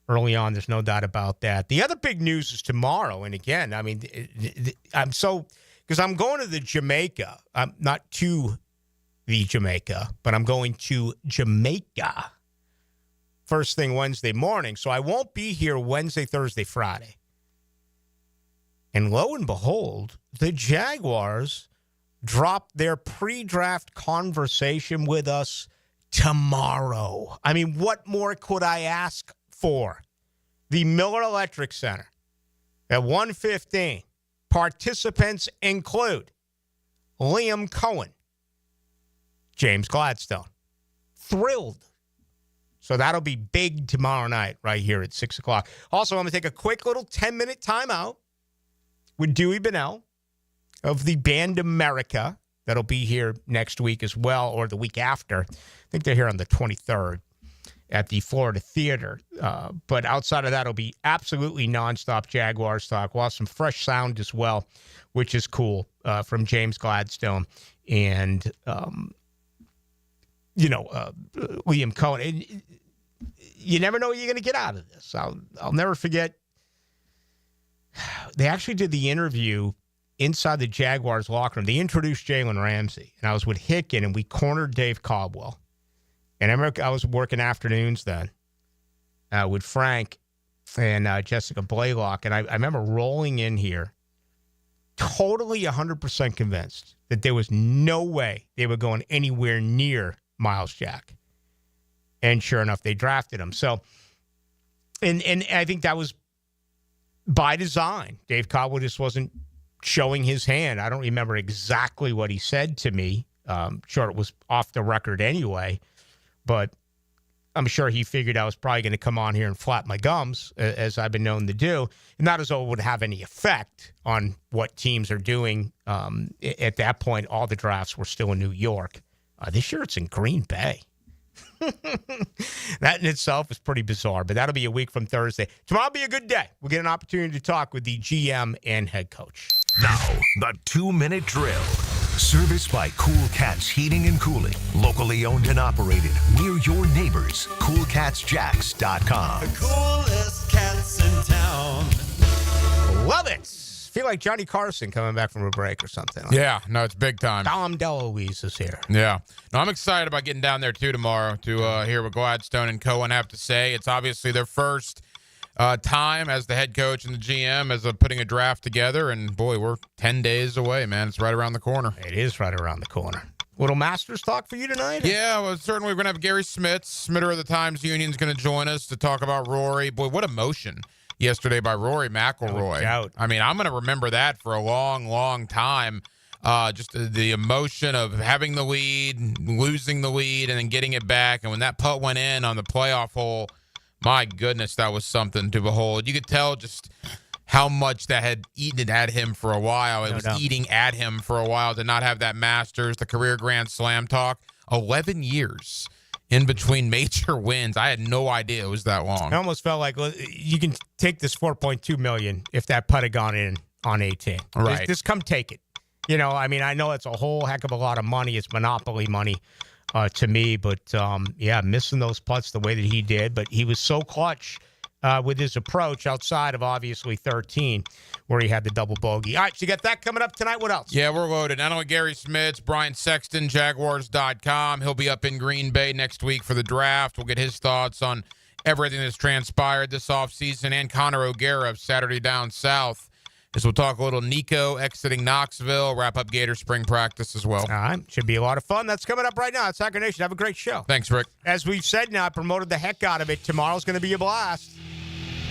early on. There's no doubt about that. The other big news is tomorrow. And again, I mean, because I'm going to the Jamaica. I'm not to the Jamaica, but I'm going to Jamaica first thing Wednesday morning. So I won't be here Wednesday, Thursday, Friday. And lo and behold, the Jaguars dropped their pre-draft conversation with us tomorrow. I mean, what more could I ask for? The Miller Electric Center at 1:15. Participants include Liam Cohen, James Gladstone. Thrilled. So that'll be big tomorrow night right here at 6 o'clock. Also, I'm going to take a quick little 10-minute timeout with Dewey Bunnell of the band America. That'll be here next week as well, or the week after. I think they're here on the 23rd at the Florida Theater. But outside of that, it'll be absolutely nonstop Jaguars talk. We'll have some fresh sound as well, which is cool, from James Gladstone and, Liam Cohen. And you never know what you're going to get out of this. I'll never forget. They actually did the interview inside the Jaguars locker room. They introduced Jalen Ramsey, and I was with Hicken, and we cornered Dave Caldwell. And I remember I was working afternoons then with Frank and Jessica Blaylock, and I remember rolling in here totally 100% convinced that there was no way they were going anywhere near Miles Jack. And sure enough, they drafted him. So, and I think that was by design. Dave Caldwell just wasn't showing his hand. I don't remember exactly what he said to me. Sure, it was off the record anyway, but I'm sure he figured I was probably going to come on here and flap my gums, as I've been known to do. Not as though it would have any effect on what teams are doing. At that point, all the drafts were still in New York. This year, it's in Green Bay. That in itself is pretty bizarre, but that'll be a week from Thursday. Tomorrow will be a good day. We'll get an opportunity to talk with the GM and head coach. Now, the 2-minute drill. Serviced by Cool Cats Heating and Cooling. Locally owned and operated. Near your neighbors. CoolCatsJacks.com. The coolest cats in town. Love it. Feel like Johnny Carson coming back from a break or something. Yeah, no, it's big time. Dom DeLuise is here. Yeah. No, I'm excited about getting down there, too, tomorrow to hear what Gladstone and Cohen have to say. It's obviously their first time as the head coach and the GM as putting a draft together. And, boy, we're 10 days away, man. It's right around the corner. It is right around the corner. Little Masters talk for you tonight? Yeah, well, certainly we're going to have Gary Smitter of the Times Union is going to join us to talk about Rory. Boy, what emotion yesterday by Rory McIlroy. No, I mean, I'm going to remember that for a long, long time. Just the emotion of having the lead, losing the lead, and then getting it back. And when that putt went in on the playoff hole, my goodness, that was something to behold. You could tell just how much that had eaten at him for a while. It was eating at him for a while to not have that Masters, the career Grand Slam talk. 11 years in between major wins. I had no idea it was that long. I almost felt like you can take this $4.2 million if that putt had gone in on 18. Right. Just come take it. You know, I mean, I know it's a whole heck of a lot of money. It's monopoly money to me. But, yeah, missing those putts the way that he did. But he was so clutch with his approach outside of, obviously, 13, where he had the double bogey. All right, so you got that coming up tonight. What else? Yeah, we're loaded. Not only Gary Smits, Brian Sexton, Jaguars.com. He'll be up in Green Bay next week for the draft. We'll get his thoughts on everything that's transpired this offseason. And Connor O'Gara of Saturday Down South. As we'll talk a little Nico exiting Knoxville, wrap up Gator spring practice as well. All right, should be a lot of fun. That's coming up right now. It's Hacker Nation. Have a great show. Thanks, Rick. As we've said now, I promoted the heck out of it. Tomorrow's going to be a blast.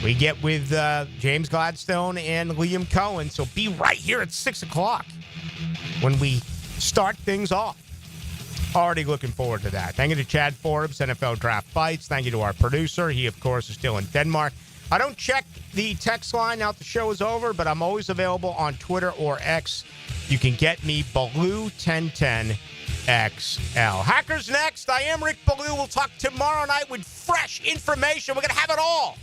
We get with James Gladstone and Liam Cohen, so be right here at 6 o'clock when we start things off. Already looking forward to that. Thank you to Chad Forbes, NFL Draft Bites. Thank you to our producer. He, of course, is still in Denmark. I don't check the text line out the show is over, but I'm always available on Twitter or X. You can get me, Ballou1010XL. Hackers next. I am Rick Ballou. We'll talk tomorrow night with fresh information. We're going to have it all